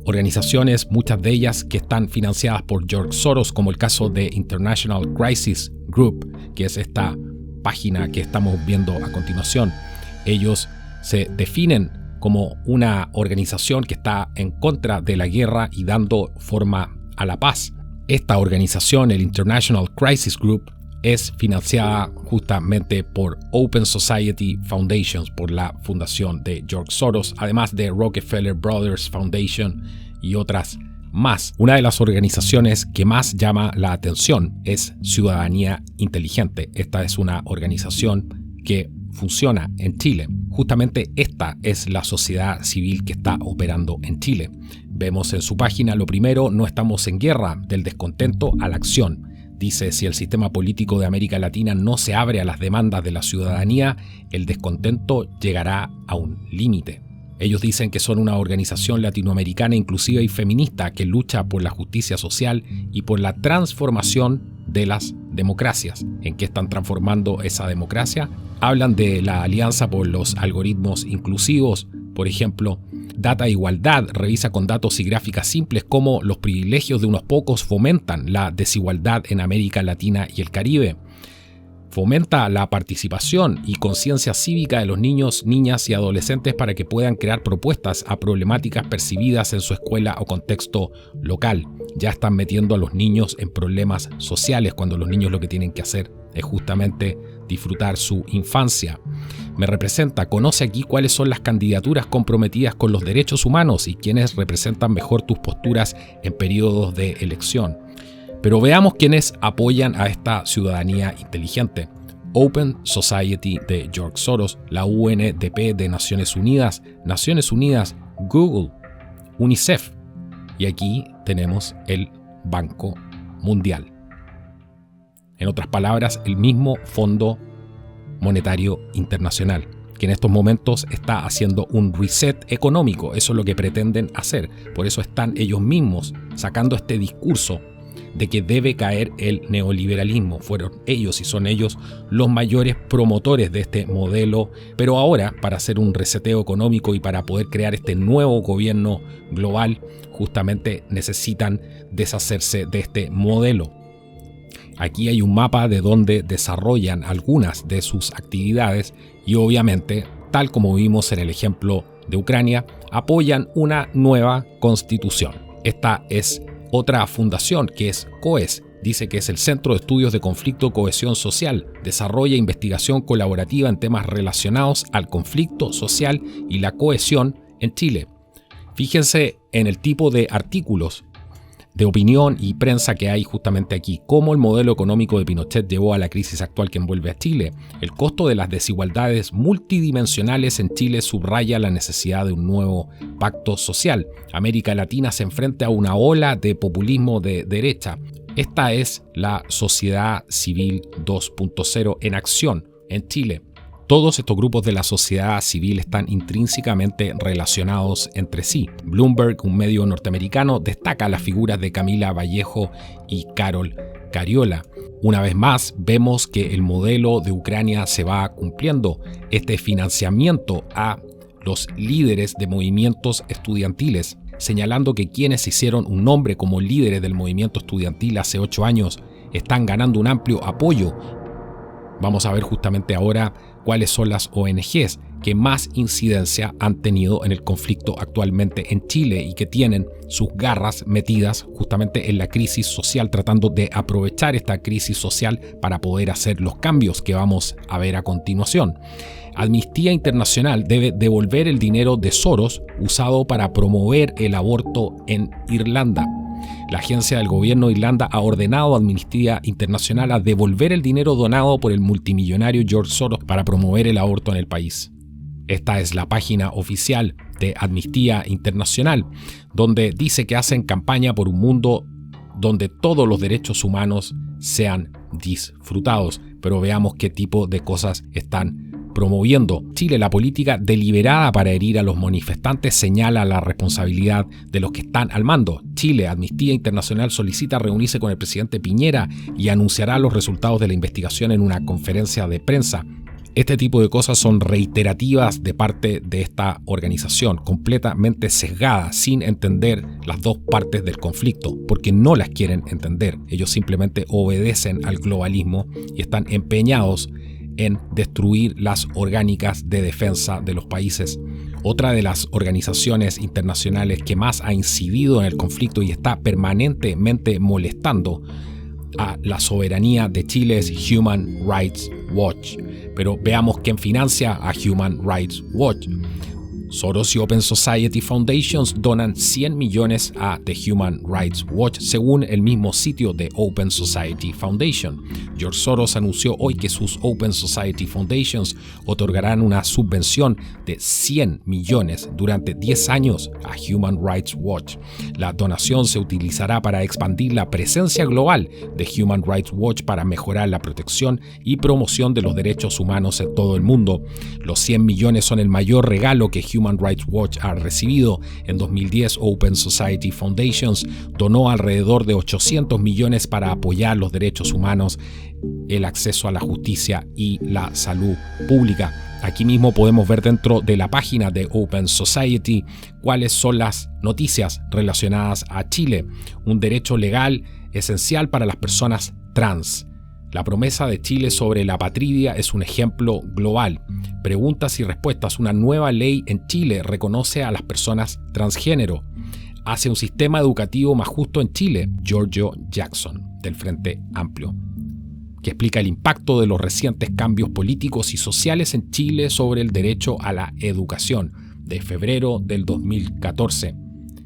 Organizaciones, muchas de ellas que están financiadas por George Soros, como el caso de International Crisis Group, que es esta página que estamos viendo a continuación. Ellos se definen como una organización que está en contra de la guerra y dando forma a la paz. Esta organización, el International Crisis Group, es financiada justamente por Open Society Foundations, por la fundación de George Soros, además de Rockefeller Brothers Foundation y otras más. Una de las organizaciones que más llama la atención es Ciudadanía Inteligente. Esta es una organización que funciona en Chile. Justamente esta es la sociedad civil que está operando en Chile. Vemos en su página, lo primero, no estamos en guerra, del descontento a la acción. Dice, si el sistema político de América Latina no se abre a las demandas de la ciudadanía, el descontento llegará a un límite. Ellos dicen que son una organización latinoamericana inclusiva y feminista que lucha por la justicia social y por la transformación de las democracias. ¿En qué están transformando esa democracia? Hablan de la Alianza por los Algoritmos Inclusivos, por ejemplo. Data Igualdad revisa con datos y gráficas simples cómo los privilegios de unos pocos fomentan la desigualdad en América Latina y el Caribe. Fomenta la participación y conciencia cívica de los niños, niñas y adolescentes para que puedan crear propuestas a problemáticas percibidas en su escuela o contexto local. Ya están metiendo a los niños en problemas sociales cuando los niños lo que tienen que hacer es justamente disfrutar su infancia. Me representa, conoce aquí cuáles son las candidaturas comprometidas con los derechos humanos y quiénes representan mejor tus posturas en periodos de elección. Pero veamos quiénes apoyan a esta ciudadanía inteligente. Open Society de George Soros, la UNDP de Naciones Unidas, Google, UNICEF. Y aquí tenemos el Banco Mundial. En otras palabras, el mismo Fondo Monetario Internacional, que en estos momentos está haciendo un reset económico. Eso es lo que pretenden hacer. Por eso están ellos mismos sacando este discurso de que debe caer el neoliberalismo. Fueron ellos y son ellos los mayores promotores de este modelo, pero ahora para hacer un reseteo económico y para poder crear este nuevo gobierno global, justamente necesitan deshacerse de este modelo. Aquí hay un mapa de donde desarrollan algunas de sus actividades y obviamente, tal como vimos en el ejemplo de Ucrania, apoyan una nueva constitución. Esta es otra fundación que es COES, dice que es el Centro de Estudios de Conflicto Cohesión Social, desarrolla investigación colaborativa en temas relacionados al conflicto social y la cohesión en Chile. Fíjense en el tipo de artículos de opinión y prensa que hay justamente aquí. Cómo el modelo económico de Pinochet llevó a la crisis actual que envuelve a Chile. El costo de las desigualdades multidimensionales en Chile subraya la necesidad de un nuevo pacto social. América Latina se enfrenta a una ola de populismo de derecha. Esta es la sociedad civil 2.0 en acción en Chile. Todos estos grupos de la sociedad civil están intrínsecamente relacionados entre sí. Bloomberg, un medio norteamericano, destaca las figuras de Camila Vallejo y Carol Cariola. Una vez más, vemos que el modelo de Ucrania se va cumpliendo. Este financiamiento a los líderes de movimientos estudiantiles, señalando que quienes hicieron un nombre como líderes del movimiento estudiantil hace 8 años están ganando un amplio apoyo. Vamos a ver justamente ahora cuáles son las ONGs que más incidencia han tenido en el conflicto actualmente en Chile y que tienen sus garras metidas justamente en la crisis social, tratando de aprovechar esta crisis social para poder hacer los cambios que vamos a ver a continuación. Amnistía Internacional debe devolver el dinero de Soros usado para promover el aborto en Irlanda. La agencia del gobierno de Irlanda ha ordenado a Amnistía Internacional a devolver el dinero donado por el multimillonario George Soros para promover el aborto en el país. Esta es la página oficial de Amnistía Internacional, donde dice que hacen campaña por un mundo donde todos los derechos humanos sean disfrutados. Pero veamos qué tipo de cosas están promoviendo. Chile, la política deliberada para herir a los manifestantes señala la responsabilidad de los que están al mando. Chile, Amnistía Internacional solicita reunirse con el presidente Piñera y anunciará los resultados de la investigación en una conferencia de prensa. Este tipo de cosas son reiterativas de parte de esta organización, completamente sesgada, sin entender las dos partes del conflicto, porque no las quieren entender. Ellos simplemente obedecen al globalismo y están empeñados en destruir las orgánicas de defensa de los países. Otra de las organizaciones internacionales que más ha incidido en el conflicto y está permanentemente molestando a la soberanía de Chile es Human Rights Watch. Pero veamos quién financia a Human Rights Watch. Soros y Open Society Foundations donan 100 millones a The Human Rights Watch, según el mismo sitio de Open Society Foundation. George Soros anunció hoy que sus Open Society Foundations otorgarán una subvención de 100 millones durante 10 años a Human Rights Watch. La donación se utilizará para expandir la presencia global de Human Rights Watch para mejorar la protección y promoción de los derechos humanos en todo el mundo. Los 100 millones son el mayor regalo que Human Rights Watch ha recibido. En 2010, Open Society Foundations donó alrededor de 800 millones para apoyar los derechos humanos, el acceso a la justicia y la salud pública. Aquí mismo podemos ver dentro de la página de Open Society cuáles son las noticias relacionadas a Chile, un derecho legal esencial para las personas trans. La promesa de Chile sobre la apatridia es un ejemplo global. Preguntas y respuestas. Una nueva ley en Chile reconoce a las personas transgénero. Hace un sistema educativo más justo en Chile. Giorgio Jackson, del Frente Amplio, que explica el impacto de los recientes cambios políticos y sociales en Chile sobre el derecho a la educación, de febrero del 2014.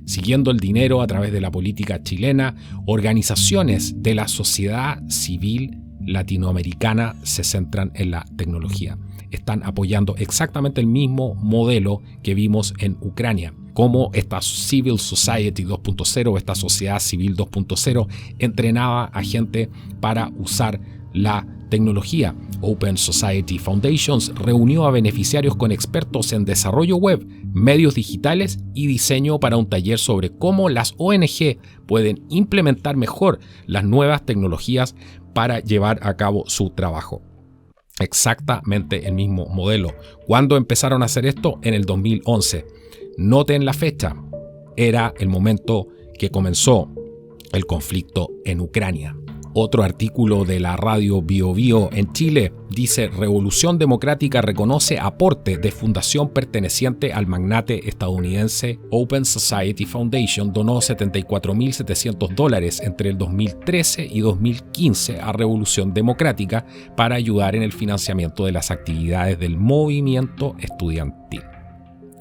Siguiendo el dinero a través de la política chilena, organizaciones de la sociedad civil latinoamericana se centran en la tecnología. Están apoyando exactamente el mismo modelo que vimos en Ucrania, como esta Civil Society 2.0, esta sociedad civil 2.0, entrenaba a gente para usar la tecnología. Open Society Foundations reunió a beneficiarios con expertos en desarrollo web, medios digitales y diseño para un taller sobre cómo las ONG pueden implementar mejor las nuevas tecnologías para llevar a cabo su trabajo. Exactamente el mismo modelo. ¿Cuándo empezaron a hacer esto? En el 2011. Noten la fecha. Era el momento que comenzó el conflicto en Ucrania. Otro artículo de la radio Bio Bio en Chile dice: Revolución Democrática reconoce aporte de fundación perteneciente al magnate estadounidense. Open Society Foundation donó $74.700 entre el 2013 y 2015 a Revolución Democrática para ayudar en el financiamiento de las actividades del movimiento estudiantil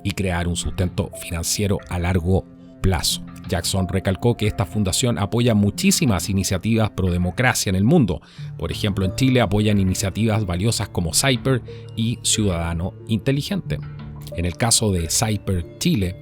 y crear un sustento financiero a largo plazo. Jackson recalcó que esta fundación apoya muchísimas iniciativas pro democracia en el mundo. Por ejemplo, en Chile apoyan iniciativas valiosas como Cyper y Ciudadano Inteligente. En el caso de Cyper Chile,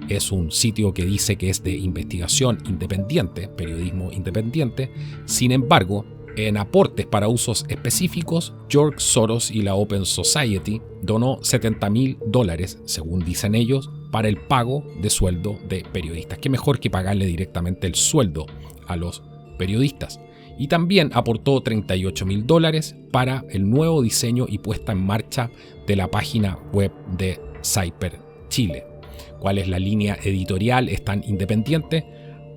es un sitio que dice que es de investigación independiente, periodismo independiente. Sin embargo, en aportes para usos específicos, George Soros y la Open Society donó $70.000, según dicen ellos, para el pago de sueldo de periodistas. Qué mejor que pagarle directamente el sueldo a los periodistas. Y también aportó $38.000 para el nuevo diseño y puesta en marcha de la página web de Cyper Chile. ¿Cuál es la línea editorial? Es tan independiente.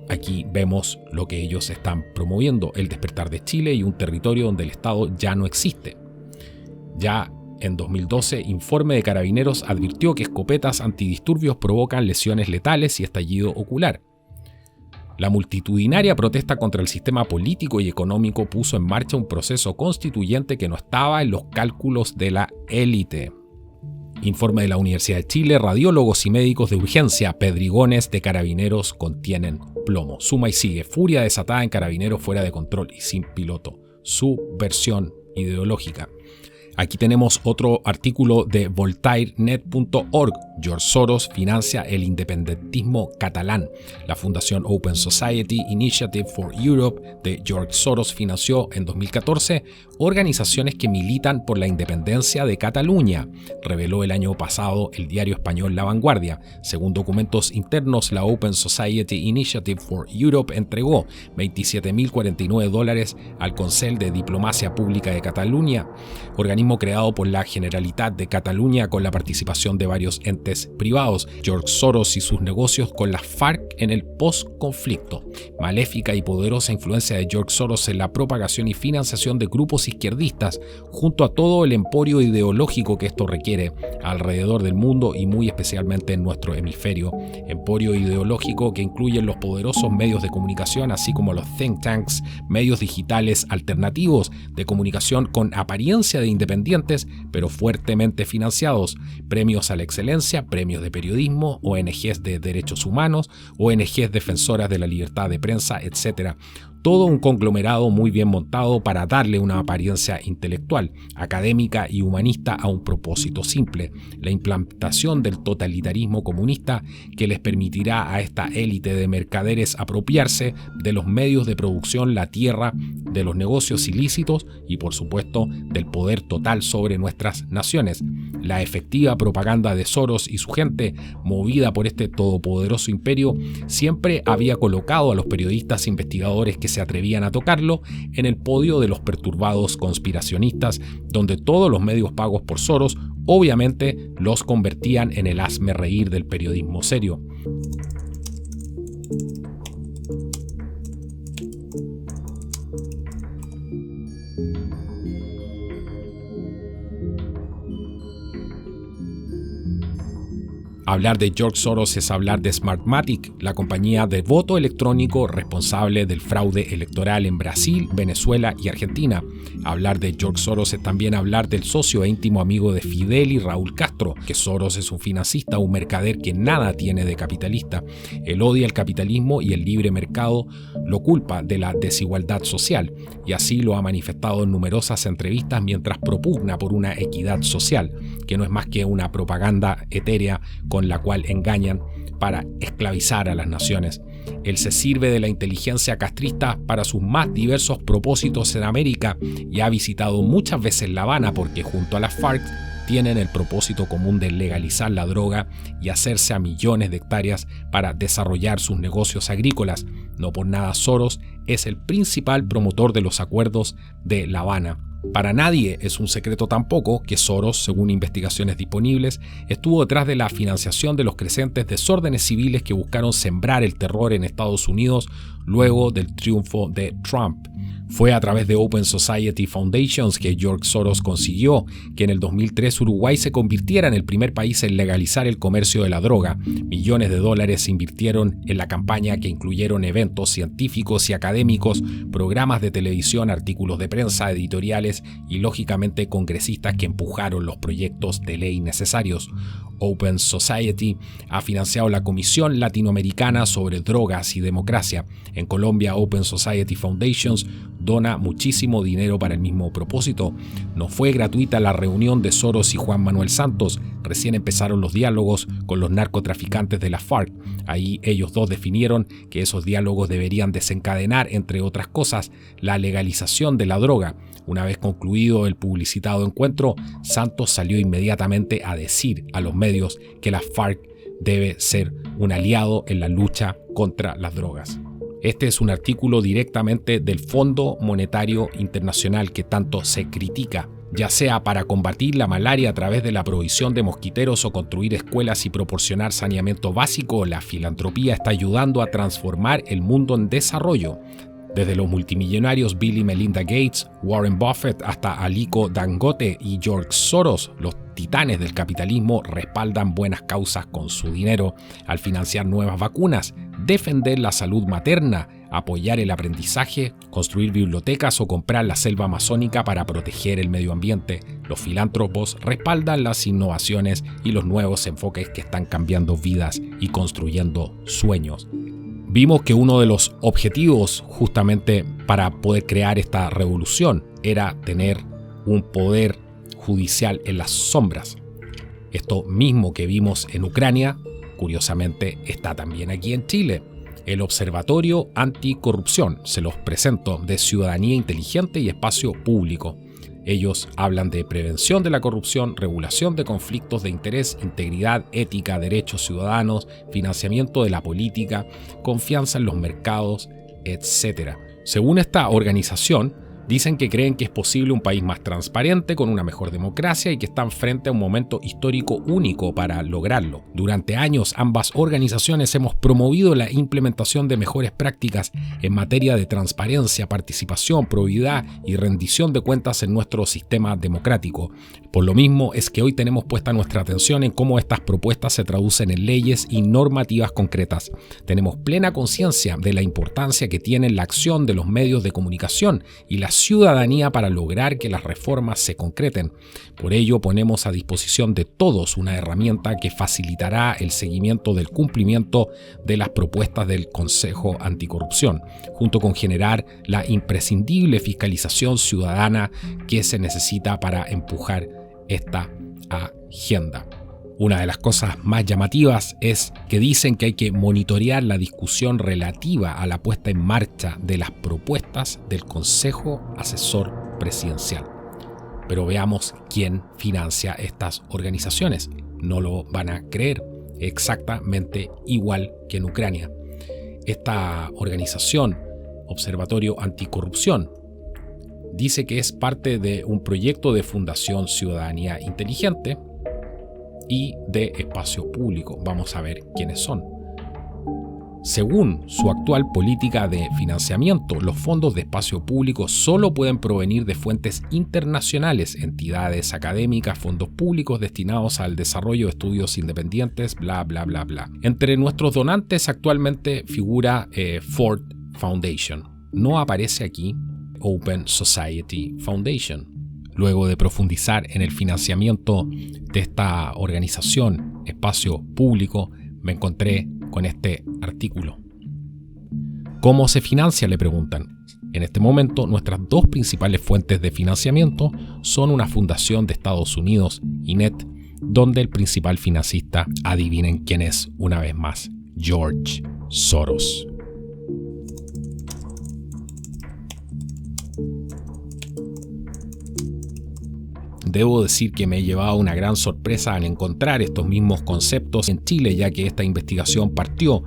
Aquí vemos lo que ellos están promoviendo: el despertar de Chile y un territorio donde el Estado ya no existe. Ya en 2012, informe de Carabineros advirtió que escopetas antidisturbios provocan lesiones letales y estallido ocular. La multitudinaria protesta contra el sistema político y económico puso en marcha un proceso constituyente que no estaba en los cálculos de la élite. Informe de la Universidad de Chile: radiólogos y médicos de urgencia, pedrigones de Carabineros contienen plomo. Suma y sigue: furia desatada en Carabineros fuera de control y sin piloto. Subversión ideológica. Aquí tenemos otro artículo de voltairenet.org. George Soros financia el independentismo catalán. La Fundación Open Society Initiative for Europe de George Soros financió en 2014 organizaciones que militan por la independencia de Cataluña, reveló el año pasado el diario español La Vanguardia. Según documentos internos, la Open Society Initiative for Europe entregó $27.049 al Consell de Diplomacia Pública de Cataluña, organismo creado por la Generalitat de Cataluña con la participación de varios entes privados. George Soros y sus negocios con las FARC en el post-conflicto. Maléfica y poderosa influencia de George Soros en la propagación y financiación de grupos izquierdistas, junto a todo el emporio ideológico que esto requiere alrededor del mundo y muy especialmente en nuestro hemisferio. Emporio ideológico que incluye los poderosos medios de comunicación, así como los think tanks, medios digitales alternativos de comunicación con apariencia de independientes, pero fuertemente financiados, premios a la excelencia, premios de periodismo, ONGs de derechos humanos, ONGs defensoras de la libertad de prensa, etc. Todo un conglomerado muy bien montado para darle una apariencia intelectual, académica y humanista a un propósito simple: la implantación del totalitarismo comunista que les permitirá a esta élite de mercaderes apropiarse de los medios de producción, la tierra, de los negocios ilícitos y, por supuesto, del poder total sobre nuestras naciones. La efectiva propaganda de Soros y su gente, movida por este todopoderoso imperio, siempre había colocado a los periodistas investigadores que se atrevían a tocarlo en el podio de los perturbados conspiracionistas, donde todos los medios pagos por Soros obviamente los convertían en el hazmerreír del periodismo serio. Hablar de George Soros es hablar de Smartmatic, la compañía de voto electrónico responsable del fraude electoral en Brasil, Venezuela y Argentina. Hablar de George Soros es también hablar del socio e íntimo amigo de Fidel y Raúl Castro, que Soros es un financista, un mercader que nada tiene de capitalista. Él odia el capitalismo y el libre mercado, lo culpa de la desigualdad social, y así lo ha manifestado en numerosas entrevistas mientras propugna por una equidad social, que no es más que una propaganda etérea con la cual engañan para esclavizar a las naciones. Él se sirve de la inteligencia castrista para sus más diversos propósitos en América y ha visitado muchas veces La Habana porque junto a las FARC tienen el propósito común de legalizar la droga y hacerse a millones de hectáreas para desarrollar sus negocios agrícolas. No por nada Soros es el principal promotor de los acuerdos de La Habana. Para nadie es un secreto tampoco que Soros, según investigaciones disponibles, estuvo detrás de la financiación de los crecientes desórdenes civiles que buscaron sembrar el terror en Estados Unidos luego del triunfo de Trump. Fue a través de Open Society Foundations que George Soros consiguió que en el 2003 Uruguay se convirtiera en el primer país en legalizar el comercio de la droga. Millones de dólares se invirtieron en la campaña, que incluyeron eventos científicos y académicos, programas de televisión, artículos de prensa, editoriales y lógicamente congresistas que empujaron los proyectos de ley necesarios. Open Society ha financiado la Comisión Latinoamericana sobre Drogas y Democracia. En Colombia, Open Society Foundations dona muchísimo dinero para el mismo propósito. No fue gratuita la reunión de Soros y Juan Manuel Santos. Recién empezaron los diálogos con los narcotraficantes de la FARC. Ahí ellos dos definieron que esos diálogos deberían desencadenar, entre otras cosas, la legalización de la droga. Una vez concluido el publicitado encuentro, Santos salió inmediatamente a decir a los medios que la FARC debe ser un aliado en la lucha contra las drogas. Este es un artículo directamente del Fondo Monetario Internacional que tanto se critica, ya sea para combatir la malaria a través de la provisión de mosquiteros o construir escuelas y proporcionar saneamiento básico. La filantropía está ayudando a transformar el mundo en desarrollo. Desde los multimillonarios Bill y Melinda Gates, Warren Buffett, hasta Aliko Dangote y George Soros, los titanes del capitalismo respaldan buenas causas con su dinero al financiar nuevas vacunas, defender la salud materna, apoyar el aprendizaje, construir bibliotecas o comprar la selva amazónica para proteger el medio ambiente. Los filántropos respaldan las innovaciones y los nuevos enfoques que están cambiando vidas y construyendo sueños. Vimos que uno de los objetivos justamente para poder crear esta revolución era tener un poder judicial en las sombras. Esto mismo que vimos en Ucrania, curiosamente, está también aquí en Chile. El Observatorio Anticorrupción, se los presento, de Ciudadanía Inteligente y Espacio Público. Ellos hablan de prevención de la corrupción, regulación de conflictos de interés, integridad, ética, derechos ciudadanos, financiamiento de la política, confianza en los mercados, etc. Según esta organización, dicen que creen que es posible un país más transparente, con una mejor democracia y que están frente a un momento histórico único para lograrlo. Durante años, ambas organizaciones hemos promovido la implementación de mejores prácticas en materia de transparencia, participación, probidad y rendición de cuentas en nuestro sistema democrático. Por lo mismo es que hoy tenemos puesta nuestra atención en cómo estas propuestas se traducen en leyes y normativas concretas. Tenemos plena conciencia de la importancia que tiene la acción de los medios de comunicación y la ciudadanía para lograr que las reformas se concreten. Por ello, ponemos a disposición de todos una herramienta que facilitará el seguimiento del cumplimiento de las propuestas del Consejo Anticorrupción, junto con generar la imprescindible fiscalización ciudadana que se necesita para empujar esta agenda. Una de las cosas más llamativas es que dicen que hay que monitorear la discusión relativa a la puesta en marcha de las propuestas del Consejo Asesor Presidencial. Pero veamos quién financia estas organizaciones. No lo van a creer, exactamente igual que en Ucrania. Esta organización, Observatorio Anticorrupción, dice que es parte de un proyecto de Fundación Ciudadanía Inteligente y de Espacio Público. Vamos a ver quiénes son. Según su actual política de financiamiento, los fondos de espacio público solo pueden provenir de fuentes internacionales, entidades académicas, fondos públicos destinados al desarrollo de estudios independientes, bla, bla, bla, bla. Entre nuestros donantes actualmente figura Ford Foundation. No aparece aquí Open Society Foundation. Luego de profundizar en el financiamiento de esta organización, Espacio Público, me encontré con este artículo. ¿Cómo se financia?, le preguntan. En este momento, nuestras dos principales fuentes de financiamiento son una fundación de Estados Unidos, INET, donde el principal financista, adivinen quién es una vez más, George Soros. Debo decir que me he llevado una gran sorpresa al encontrar estos mismos conceptos en Chile, ya que esta investigación partió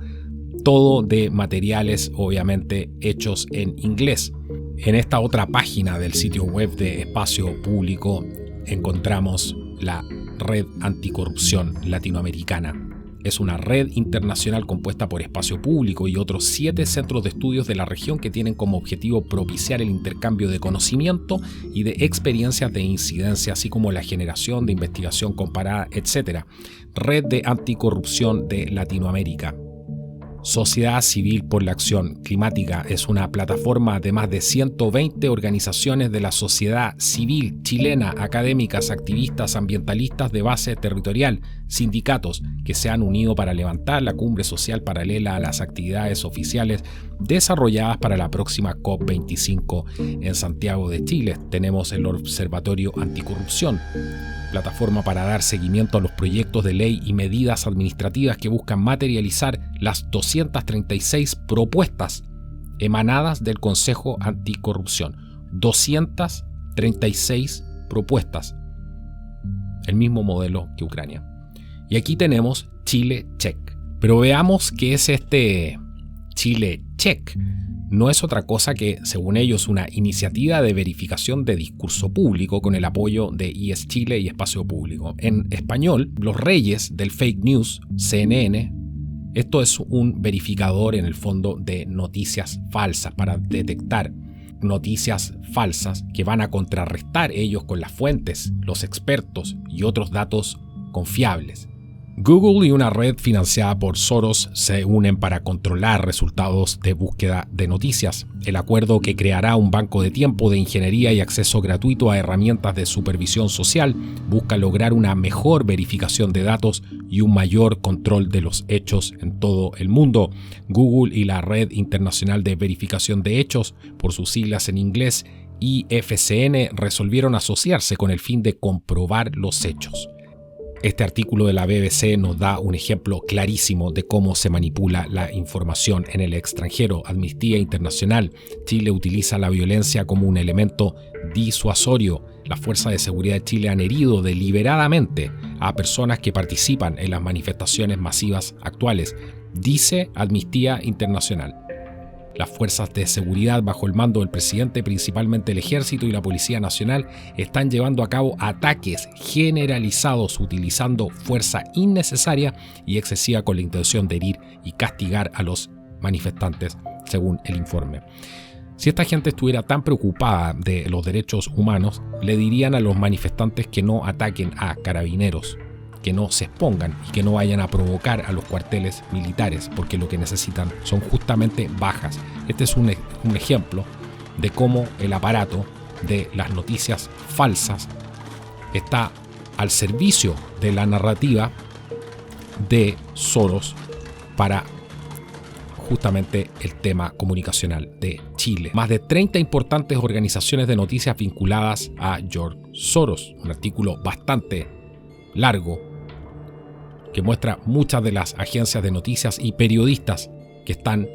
todo de materiales obviamente hechos en inglés. En esta otra página del sitio web de Espacio Público encontramos la Red Anticorrupción Latinoamericana. Es una red internacional compuesta por Espacio Público y otros 7 centros de estudios de la región que tienen como objetivo propiciar el intercambio de conocimiento y de experiencias de incidencia, así como la generación de investigación comparada, etc. Red de Anticorrupción de Latinoamérica. Sociedad Civil por la Acción Climática es una plataforma de más de 120 organizaciones de la sociedad civil chilena, académicas, activistas, ambientalistas de base territorial, sindicatos que se han unido para levantar la cumbre social paralela a las actividades oficiales desarrolladas para la próxima COP25 en Santiago de Chile. Tenemos el Observatorio Anticorrupción, plataforma para dar seguimiento a los proyectos de ley y medidas administrativas que buscan materializar las 236 propuestas emanadas del Consejo Anticorrupción. 236 propuestas. El mismo modelo que Ucrania. Y aquí tenemos Chile Check. Pero veamos qué es este Chile Check. No es otra cosa que, según ellos, una iniciativa de verificación de discurso público con el apoyo de IES Chile y Espacio Público. En español, los reyes del fake news, CNN, esto es un verificador en el fondo de noticias falsas para detectar noticias falsas que van a contrarrestar ellos con las fuentes, los expertos y otros datos confiables. Google y una red financiada por Soros se unen para controlar resultados de búsqueda de noticias. El acuerdo, que creará un banco de tiempo de ingeniería y acceso gratuito a herramientas de supervisión social, busca lograr una mejor verificación de datos y un mayor control de los hechos en todo el mundo. Google y la Red Internacional de Verificación de Hechos, por sus siglas en inglés, IFCN, resolvieron asociarse con el fin de comprobar los hechos. Este artículo de la BBC nos da un ejemplo clarísimo de cómo se manipula la información en el extranjero. Amnistía Internacional. Chile utiliza la violencia como un elemento disuasorio. Las fuerzas de seguridad de Chile han herido deliberadamente a personas que participan en las manifestaciones masivas actuales, dice Amnistía Internacional. Las fuerzas de seguridad bajo el mando del presidente, principalmente el Ejército y la Policía Nacional, están llevando a cabo ataques generalizados utilizando fuerza innecesaria y excesiva con la intención de herir y castigar a los manifestantes, según el informe. Si esta gente estuviera tan preocupada de los derechos humanos, le dirían a los manifestantes que no ataquen a carabineros, que no se expongan y que no vayan a provocar a los cuarteles militares, porque lo que necesitan son justamente bajas. Este es un ejemplo de cómo el aparato de las noticias falsas está al servicio de la narrativa de Soros para justamente el tema comunicacional de Chile. Más de 30 importantes organizaciones de noticias vinculadas a George Soros. Un artículo bastante largo que muestra muchas de las agencias de noticias y periodistas que están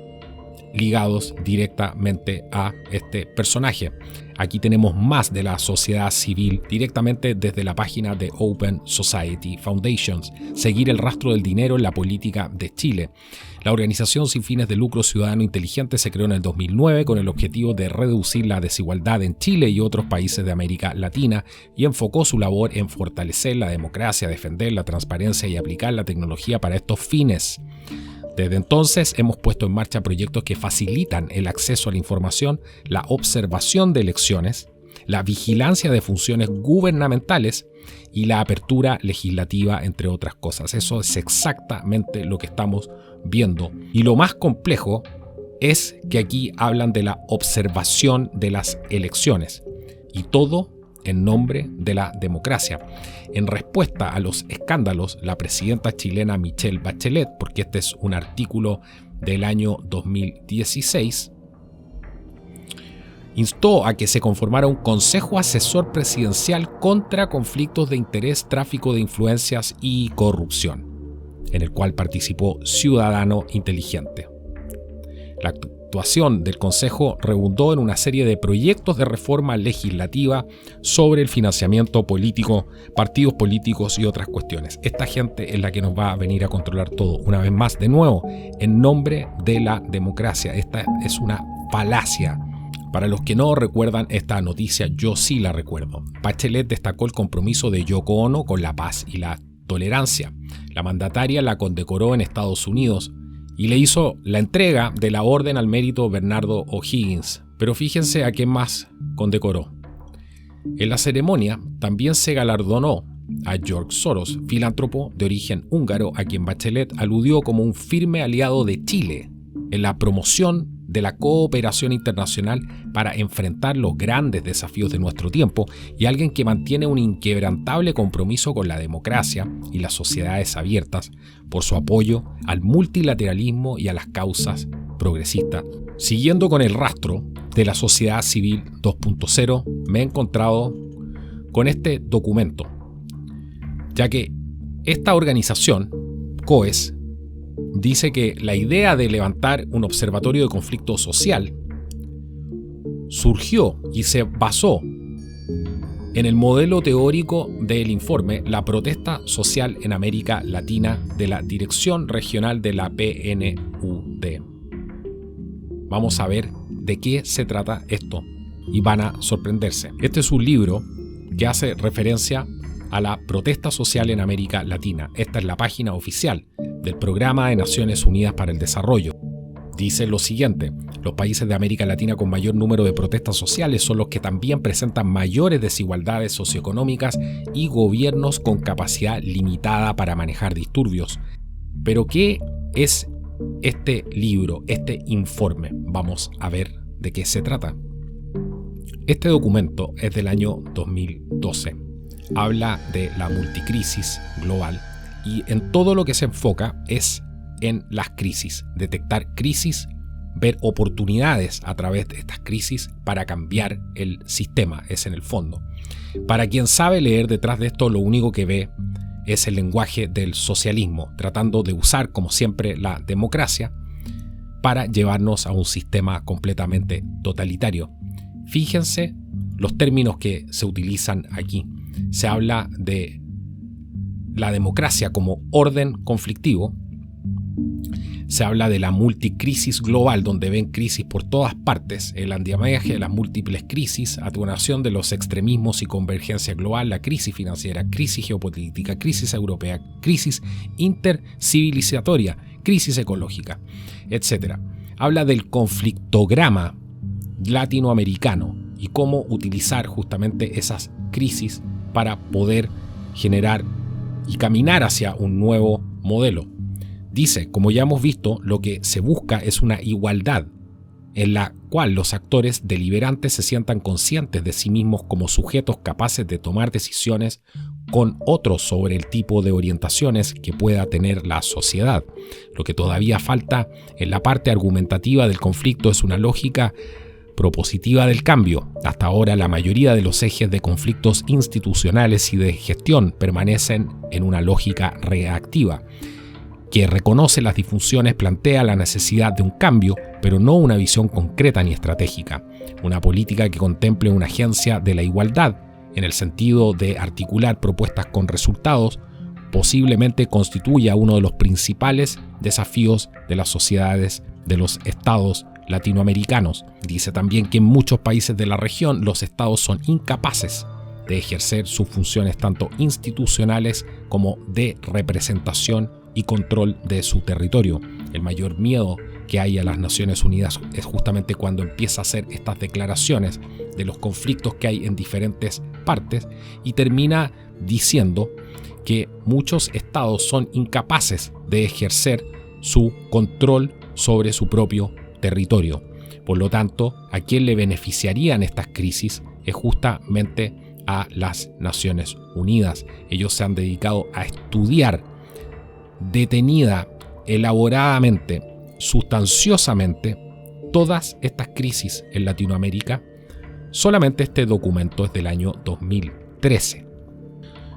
ligados directamente a este personaje. Aquí tenemos más de la sociedad civil directamente desde la página de Open Society Foundations. Seguir el rastro del dinero en la política de Chile. La organización sin fines de lucro Ciudadano Inteligente se creó en el 2009 con el objetivo de reducir la desigualdad en Chile y otros países de América Latina y enfocó su labor en fortalecer la democracia, defender la transparencia y aplicar la tecnología para estos fines. Desde entonces hemos puesto en marcha proyectos que facilitan el acceso a la información, la observación de elecciones, la vigilancia de funciones gubernamentales y la apertura legislativa, entre otras cosas. Eso es exactamente lo que estamos viendo. Y lo más complejo es que aquí hablan de la observación de las elecciones y todo en nombre de la democracia. En respuesta a los escándalos, la presidenta chilena Michelle Bachelet, porque este es un artículo del año 2016, instó a que se conformara un Consejo Asesor Presidencial contra conflictos de interés, tráfico de influencias y corrupción, en el cual participó Ciudadano Inteligente. La actuación del Consejo redundó en una serie de proyectos de reforma legislativa sobre el financiamiento político, partidos políticos y otras cuestiones. Esta gente es la que nos va a venir a controlar todo, una vez más, de nuevo, en nombre de la democracia. Esta es una falacia. Para los que no recuerdan esta noticia, yo sí la recuerdo. Bachelet destacó el compromiso de Yoko Ono con la paz y la tolerancia. La mandataria la condecoró en Estados Unidos y le hizo la entrega de la Orden al Mérito Bernardo O'Higgins. Pero fíjense a quién más condecoró. En la ceremonia también se galardonó a George Soros, filántropo de origen húngaro, a quien Bachelet aludió como un firme aliado de Chile en la promoción de la cooperación internacional para enfrentar los grandes desafíos de nuestro tiempo y alguien que mantiene un inquebrantable compromiso con la democracia y las sociedades abiertas por su apoyo al multilateralismo y a las causas progresistas. Siguiendo con el rastro de la sociedad civil 2.0, me he encontrado con este documento, ya que esta organización, COES, dice que la idea de levantar un observatorio de conflicto social surgió y se basó en el modelo teórico del informe La protesta social en América Latina de la Dirección Regional de la PNUD. Vamos a ver de qué se trata esto y van a sorprenderse. Este es un libro que hace referencia a la protesta social en América Latina. Esta es la página oficial del Programa de Naciones Unidas para el Desarrollo. Dice lo siguiente: los países de América Latina con mayor número de protestas sociales son los que también presentan mayores desigualdades socioeconómicas y gobiernos con capacidad limitada para manejar disturbios. Pero ¿qué es este libro, este informe? Vamos a ver de qué se trata. Este documento es del año 2012. Habla de la multicrisis global y en todo lo que se enfoca es en las crisis, detectar crisis, ver oportunidades a través de estas crisis para cambiar el sistema, es en el fondo. Para quien sabe leer detrás de esto, lo único que ve es el lenguaje del socialismo, tratando de usar, como siempre, la democracia para llevarnos a un sistema completamente totalitario. Fíjense los términos que se utilizan aquí. Se habla de la democracia como orden conflictivo. Se habla de la multicrisis global, donde ven crisis por todas partes, el andamiaje de las múltiples crisis, atenuación de los extremismos y convergencia global, la crisis financiera, crisis geopolítica, crisis europea, crisis intercivilizatoria, crisis ecológica, etc. Habla del conflictograma latinoamericano y cómo utilizar justamente esas crisis para poder generar y caminar hacia un nuevo modelo. Dice, como ya hemos visto, lo que se busca es una igualdad en la cual los actores deliberantes se sientan conscientes de sí mismos como sujetos capaces de tomar decisiones con otros sobre el tipo de orientaciones que pueda tener la sociedad. Lo que todavía falta en la parte argumentativa del conflicto es una lógica propositiva del cambio. Hasta ahora la mayoría de los ejes de conflictos institucionales y de gestión permanecen en una lógica reactiva, que reconoce las disfunciones, plantea la necesidad de un cambio, pero no una visión concreta ni estratégica. Una política que contemple una agencia de la igualdad, en el sentido de articular propuestas con resultados, posiblemente constituya uno de los principales desafíos de las sociedades de los estados latinoamericanos. Dice también que en muchos países de la región los estados son incapaces de ejercer sus funciones tanto institucionales como de representación y control de su territorio. El mayor miedo que hay a las Naciones Unidas es justamente cuando empieza a hacer estas declaraciones de los conflictos que hay en diferentes partes y termina diciendo que muchos estados son incapaces de ejercer su control sobre su propio territorio. Por lo tanto, ¿a quién le beneficiarían estas crisis? Es justamente a las Naciones Unidas. Ellos se han dedicado a estudiar detenida, elaboradamente, sustanciosamente, todas estas crisis en Latinoamérica. Solamente este documento es del año 2013.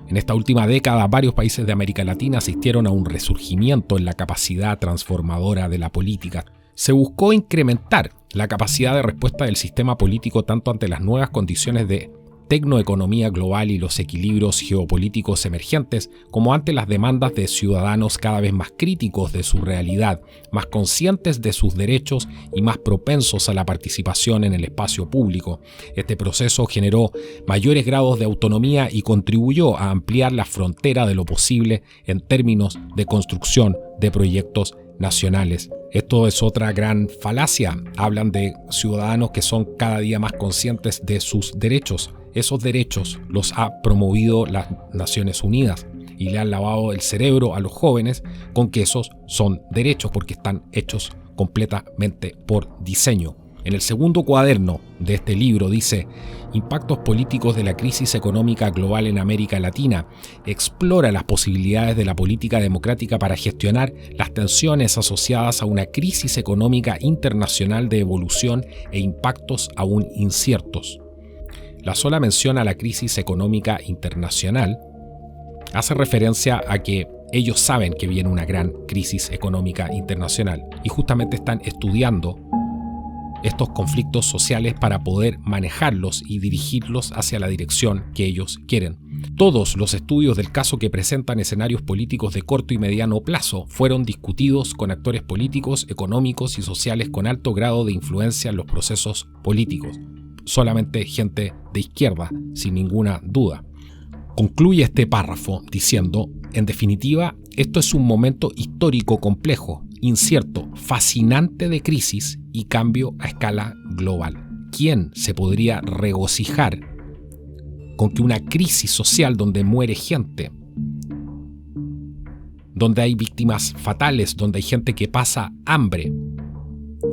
En esta última década, varios países de América Latina asistieron a un resurgimiento en la capacidad transformadora de la política. Se buscó incrementar la capacidad de respuesta del sistema político tanto ante las nuevas condiciones de tecnoeconomía global y los equilibrios geopolíticos emergentes, como ante las demandas de ciudadanos cada vez más críticos de su realidad, más conscientes de sus derechos y más propensos a la participación en el espacio público. Este proceso generó mayores grados de autonomía y contribuyó a ampliar la frontera de lo posible en términos de construcción de proyectos nacionales. Esto es otra gran falacia. Hablan de ciudadanos que son cada día más conscientes de sus derechos. Esos derechos los ha promovido las Naciones Unidas y le han lavado el cerebro a los jóvenes con que esos son derechos porque están hechos completamente por diseño. En el segundo cuaderno de este libro dice: Impactos políticos de la crisis económica global en América Latina. Explora las posibilidades de la política democrática para gestionar las tensiones asociadas a una crisis económica internacional de evolución e impactos aún inciertos. La sola mención a la crisis económica internacional hace referencia a que ellos saben que viene una gran crisis económica internacional y justamente están estudiando estos conflictos sociales para poder manejarlos y dirigirlos hacia la dirección que ellos quieren. Todos los estudios del caso que presentan escenarios políticos de corto y mediano plazo fueron discutidos con actores políticos, económicos y sociales con alto grado de influencia en los procesos políticos. Solamente gente de izquierda, sin ninguna duda. Concluye este párrafo diciendo: en definitiva, esto es un momento histórico complejo, incierto, fascinante de crisis y cambio a escala global. ¿Quién se podría regocijar con que una crisis social donde muere gente, donde hay víctimas fatales, donde hay gente que pasa hambre,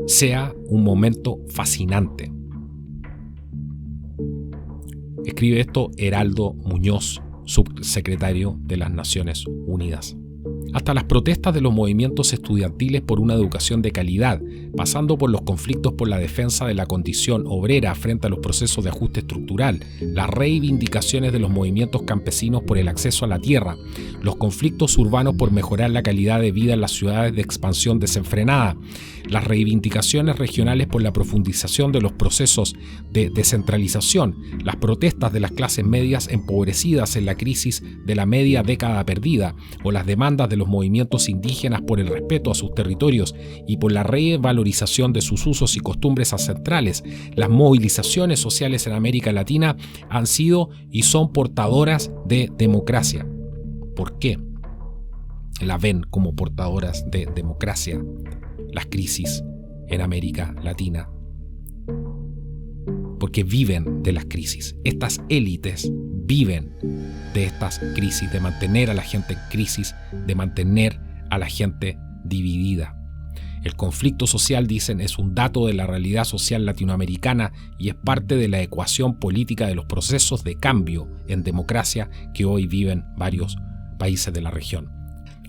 sea un momento fascinante? Escribe esto Heraldo Muñoz, subsecretario de las Naciones Unidas. Hasta las protestas de los movimientos estudiantiles por una educación de calidad, pasando por los conflictos por la defensa de la condición obrera frente a los procesos de ajuste estructural, las reivindicaciones de los movimientos campesinos por el acceso a la tierra, los conflictos urbanos por mejorar la calidad de vida en las ciudades de expansión desenfrenada, las reivindicaciones regionales por la profundización de los procesos de descentralización, las protestas de las clases medias empobrecidas en la crisis de la media década perdida, o las demandas de los movimientos indígenas por el respeto a sus territorios y por la revalorización de sus usos y costumbres ancestrales. Las movilizaciones sociales en América Latina han sido y son portadoras de democracia. ¿Por qué la ven como portadoras de democracia las crisis en América Latina? Porque viven de las crisis. Estas élites viven de estas crisis, de mantener a la gente en crisis, de mantener a la gente dividida. El conflicto social, dicen, es un dato de la realidad social latinoamericana y es parte de la ecuación política de los procesos de cambio en democracia que hoy viven varios países de la región.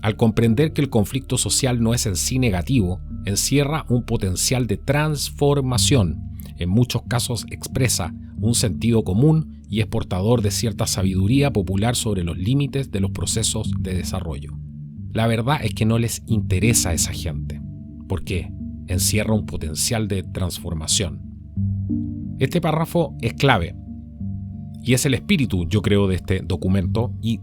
Al comprender que el conflicto social no es en sí negativo, encierra un potencial de transformación. En muchos casos expresa un sentido común y es portador de cierta sabiduría popular sobre los límites de los procesos de desarrollo. La verdad es que no les interesa a esa gente, porque encierra un potencial de transformación. Este párrafo es clave y es el espíritu, yo creo, de este documento y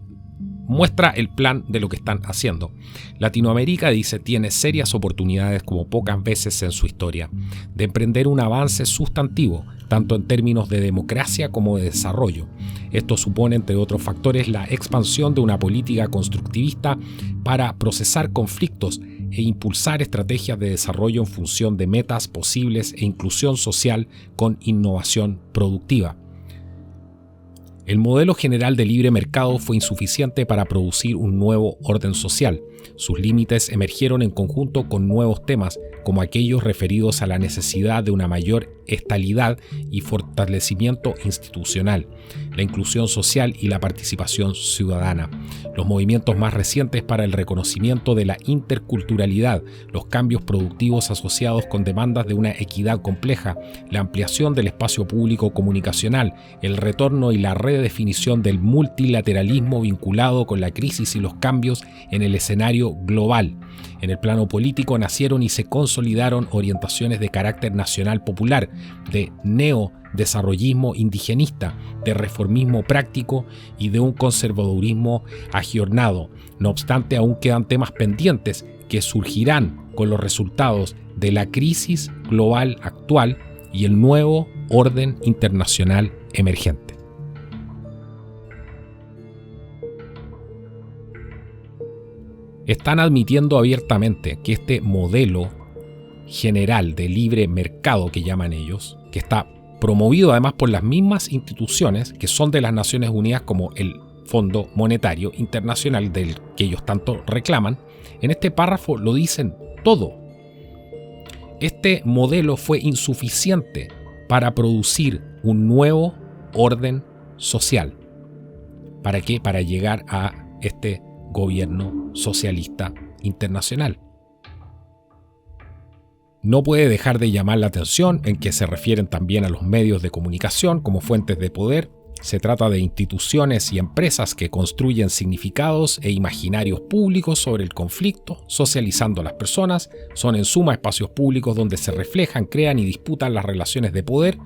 muestra el plan de lo que están haciendo. Latinoamérica, dice, tiene serias oportunidades como pocas veces en su historia de emprender un avance sustantivo, tanto en términos de democracia como de desarrollo. Esto supone, entre otros factores, la expansión de una política constructivista para procesar conflictos e impulsar estrategias de desarrollo en función de metas posibles e inclusión social con innovación productiva. El modelo general de libre mercado fue insuficiente para producir un nuevo orden social. Sus límites emergieron en conjunto con nuevos temas, como aquellos referidos a la necesidad de una mayor estabilidad y fortalecimiento institucional, la inclusión social y la participación ciudadana, los movimientos más recientes para el reconocimiento de la interculturalidad, los cambios productivos asociados con demandas de una equidad compleja, la ampliación del espacio público comunicacional, el retorno y la redefinición del multilateralismo vinculado con la crisis y los cambios en el escenario global. En el plano político nacieron y se consolidaron orientaciones de carácter nacional popular, de neodesarrollismo indigenista, de reformismo práctico y de un conservadurismo agiornado. No obstante, aún quedan temas pendientes que surgirán con los resultados de la crisis global actual y el nuevo orden internacional emergente. Están admitiendo abiertamente que este modelo general de libre mercado que llaman ellos, que está promovido además por las mismas instituciones que son de las Naciones Unidas como el Fondo Monetario Internacional del que ellos tanto reclaman, en este párrafo lo dicen todo. Este modelo fue insuficiente para producir un nuevo orden social. ¿Para qué? Para llegar a este gobierno socialista internacional. No puede dejar de llamar la atención en que se refieren también a los medios de comunicación como fuentes de poder. Se trata de instituciones y empresas que construyen significados e imaginarios públicos sobre el conflicto, socializando a las personas. Son en suma espacios públicos donde se reflejan, crean y disputan las relaciones de poder,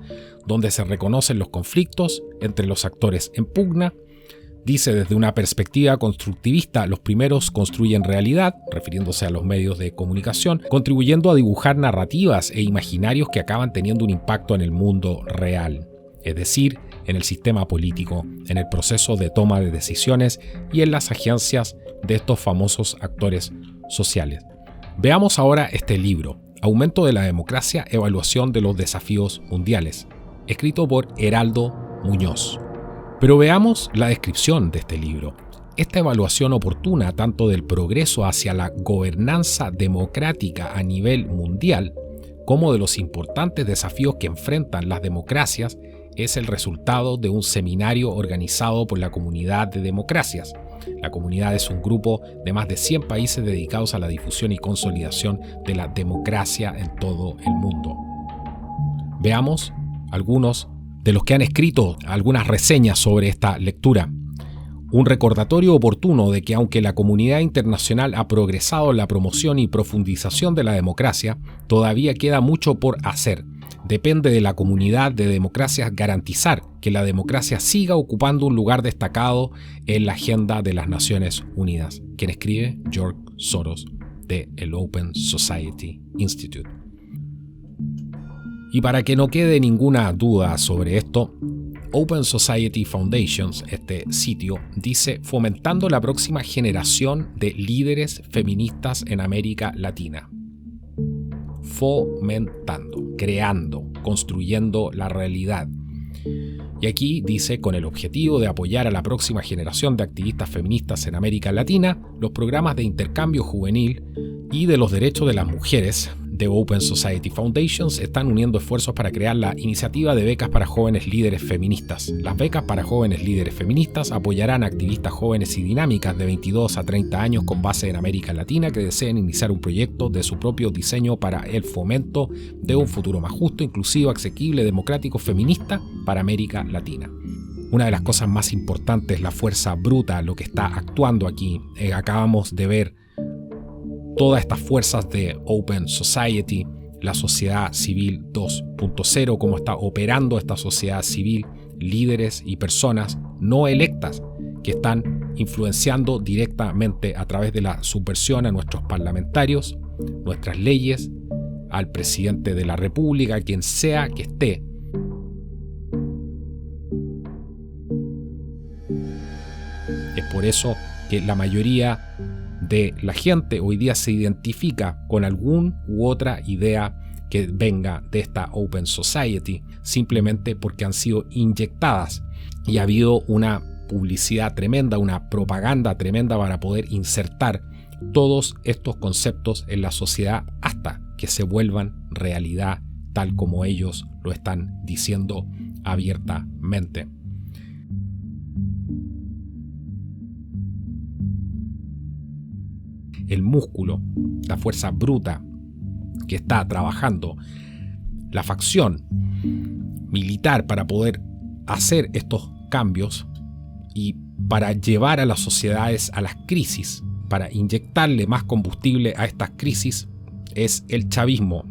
donde se reconocen los conflictos entre los actores en pugna. Dice, desde una perspectiva constructivista, los primeros construyen realidad, refiriéndose a los medios de comunicación, contribuyendo a dibujar narrativas e imaginarios que acaban teniendo un impacto en el mundo real, es decir, en el sistema político, en el proceso de toma de decisiones y en las agencias de estos famosos actores sociales. Veamos ahora este libro, Aumento de la Democracia, Evaluación de los Desafíos Mundiales, escrito por Heraldo Muñoz. Pero veamos la descripción de este libro. Esta evaluación oportuna tanto del progreso hacia la gobernanza democrática a nivel mundial como de los importantes desafíos que enfrentan las democracias es el resultado de un seminario organizado por la Comunidad de Democracias. La comunidad es un grupo de más de 100 países dedicados a la difusión y consolidación de la democracia en todo el mundo. Veamos algunos de los que han escrito algunas reseñas sobre esta lectura. Un recordatorio oportuno de que aunque la comunidad internacional ha progresado en la promoción y profundización de la democracia, todavía queda mucho por hacer. Depende de la comunidad de democracias garantizar que la democracia siga ocupando un lugar destacado en la agenda de las Naciones Unidas. Quien escribe, George Soros, de el Open Society Institute. Y para que no quede ninguna duda sobre esto, Open Society Foundations, este sitio, dice fomentando la próxima generación de líderes feministas en América Latina. Fomentando, creando, construyendo la realidad. Y aquí dice, con el objetivo de apoyar a la próxima generación de activistas feministas en América Latina, los programas de intercambio juvenil y de los derechos de las mujeres de Open Society Foundations están uniendo esfuerzos para crear la iniciativa de becas para jóvenes líderes feministas. Las becas para jóvenes líderes feministas apoyarán a activistas jóvenes y dinámicas de 22 a 30 años con base en América Latina que deseen iniciar un proyecto de su propio diseño para el fomento de un futuro más justo, inclusivo, asequible, democrático, feminista para América Latina. Una de las cosas más importantes, la fuerza bruta, lo que está actuando aquí. Acabamos de ver todas estas fuerzas de Open Society, la sociedad civil 2.0, cómo está operando esta sociedad civil, líderes y personas no electas que están influenciando directamente a través de la subversión a nuestros parlamentarios, nuestras leyes, al presidente de la República, quien sea que esté. Es por eso que la mayoría de la gente hoy día se identifica con algún u otra idea que venga de esta Open Society, simplemente porque han sido inyectadas y ha habido una publicidad tremenda, una propaganda tremenda para poder insertar todos estos conceptos en la sociedad hasta que se vuelvan realidad tal como ellos lo están diciendo abiertamente. El músculo, la fuerza bruta que está trabajando la facción militar para poder hacer estos cambios y para llevar a las sociedades a las crisis, para inyectarle más combustible a estas crisis, es el chavismo,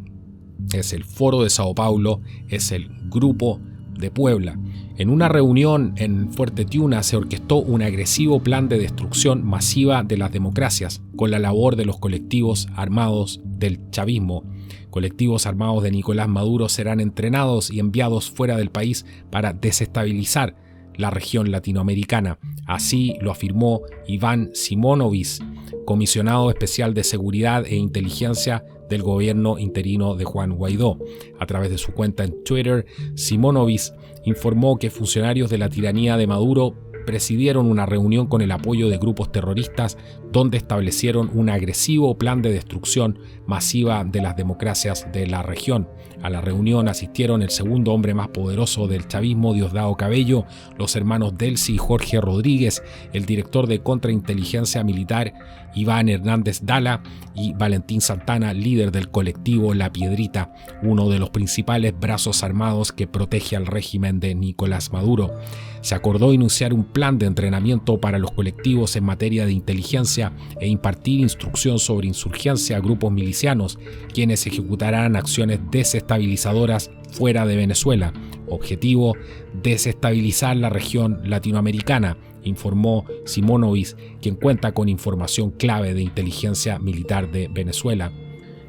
es el Foro de Sao Paulo, es el Grupo de Puebla. En una reunión en Fuerte Tiuna se orquestó un agresivo plan de destrucción masiva de las democracias con la labor de los colectivos armados del chavismo. Colectivos armados de Nicolás Maduro serán entrenados y enviados fuera del país para desestabilizar la región latinoamericana. Así lo afirmó Iván Simonovic, comisionado especial de Seguridad e Inteligencia del gobierno interino de Juan Guaidó. A través de su cuenta en Twitter, Simonovic informó que funcionarios de la tiranía de Maduro presidieron una reunión con el apoyo de grupos terroristas donde establecieron un agresivo plan de destrucción masiva de las democracias de la región. A la reunión asistieron el segundo hombre más poderoso del chavismo, Diosdado Cabello, los hermanos Delcy y Jorge Rodríguez, el director de contrainteligencia militar Iván Hernández Dala y Valentín Santana, líder del colectivo La Piedrita, uno de los principales brazos armados que protege al régimen de Nicolás Maduro. Se acordó iniciar un plan de entrenamiento para los colectivos en materia de inteligencia e impartir instrucción sobre insurgencia a grupos milicianos, quienes ejecutarán acciones desestabilizadoras fuera de Venezuela. Objetivo: desestabilizar la región latinoamericana, informó Simonovic, quien cuenta con información clave de inteligencia militar de Venezuela.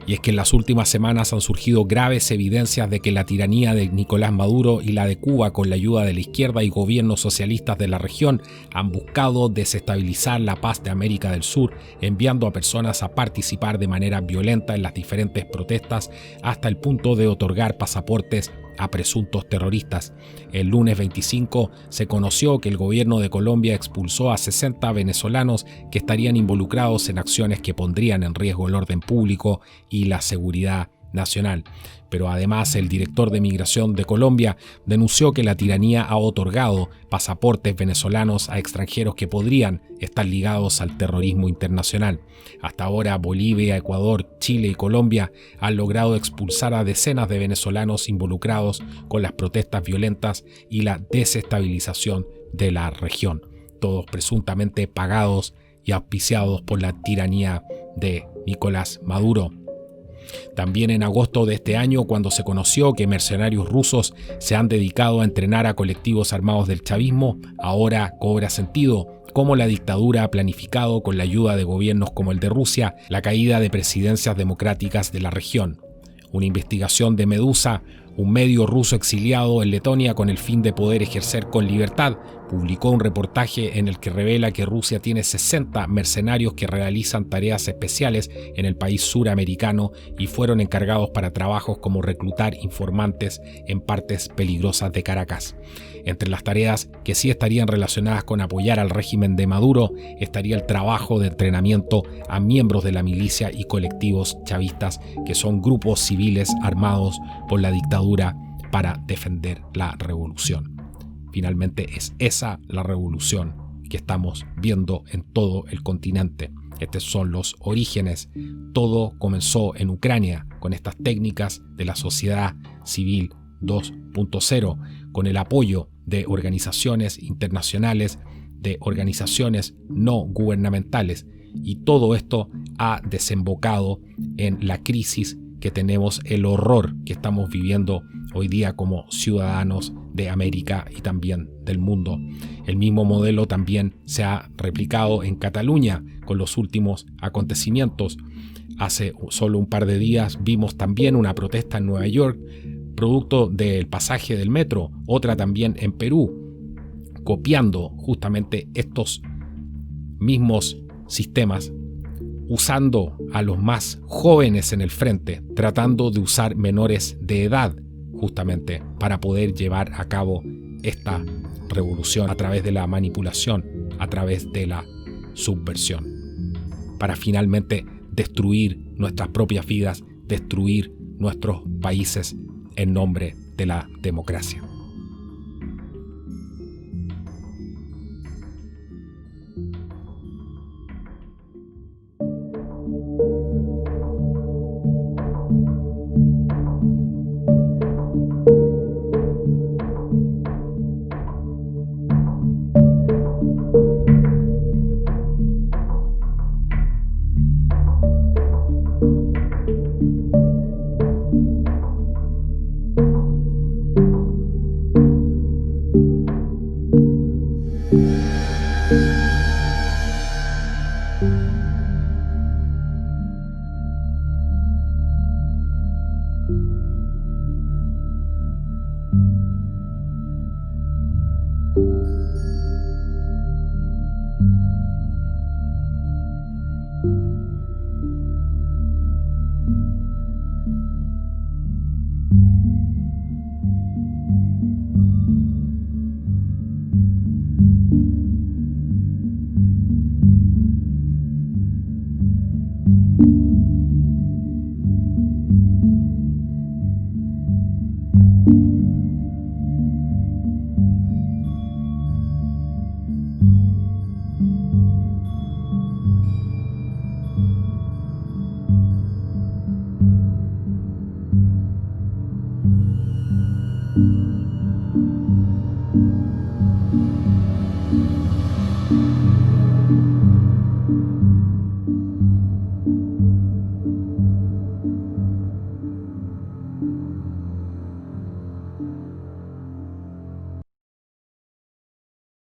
Y es que en las últimas semanas han surgido graves evidencias de que la tiranía de Nicolás Maduro y la de Cuba, con la ayuda de la izquierda y gobiernos socialistas de la región, han buscado desestabilizar la paz de América del Sur, enviando a personas a participar de manera violenta en las diferentes protestas hasta el punto de otorgar pasaportes a presuntos terroristas. El lunes 25 se conoció que el gobierno de Colombia expulsó a 60 venezolanos que estarían involucrados en acciones que pondrían en riesgo el orden público y la seguridad nacional. Pero además el director de Migración de Colombia denunció que la tiranía ha otorgado pasaportes venezolanos a extranjeros que podrían estar ligados al terrorismo internacional. Hasta ahora Bolivia, Ecuador, Chile y Colombia han logrado expulsar a decenas de venezolanos involucrados con las protestas violentas y la desestabilización de la región, todos presuntamente pagados y auspiciados por la tiranía de Nicolás Maduro. También en agosto de este año, cuando se conoció que mercenarios rusos se han dedicado a entrenar a colectivos armados del chavismo, ahora cobra sentido cómo la dictadura ha planificado, con la ayuda de gobiernos como el de Rusia, la caída de presidencias democráticas de la región. Una investigación de Medusa, un medio ruso exiliado en Letonia con el fin de poder ejercer con libertad, publicó un reportaje en el que revela que Rusia tiene 60 mercenarios que realizan tareas especiales en el país suramericano y fueron encargados para trabajos como reclutar informantes en partes peligrosas de Caracas. Entre las tareas que sí estarían relacionadas con apoyar al régimen de Maduro estaría el trabajo de entrenamiento a miembros de la milicia y colectivos chavistas, que son grupos civiles armados por la dictadura para defender la revolución. Finalmente es esa la revolución que estamos viendo en todo el continente. Estos son los orígenes. Todo comenzó en Ucrania con estas técnicas de la sociedad civil 2.0, con el apoyo de organizaciones internacionales, de organizaciones no gubernamentales, y todo esto ha desembocado en la crisis que tenemos, el horror que estamos viviendo hoy día como ciudadanos de América y también del mundo. El mismo modelo también se ha replicado en Cataluña con los últimos acontecimientos. Hace solo un par de días vimos también una protesta en Nueva York, producto del pasaje del metro, otra también en Perú, copiando justamente estos mismos sistemas, usando a los más jóvenes en el frente, tratando de usar menores de edad justamente para poder llevar a cabo esta revolución a través de la manipulación, a través de la subversión, para finalmente destruir nuestras propias vidas, destruir nuestros países en nombre de la democracia.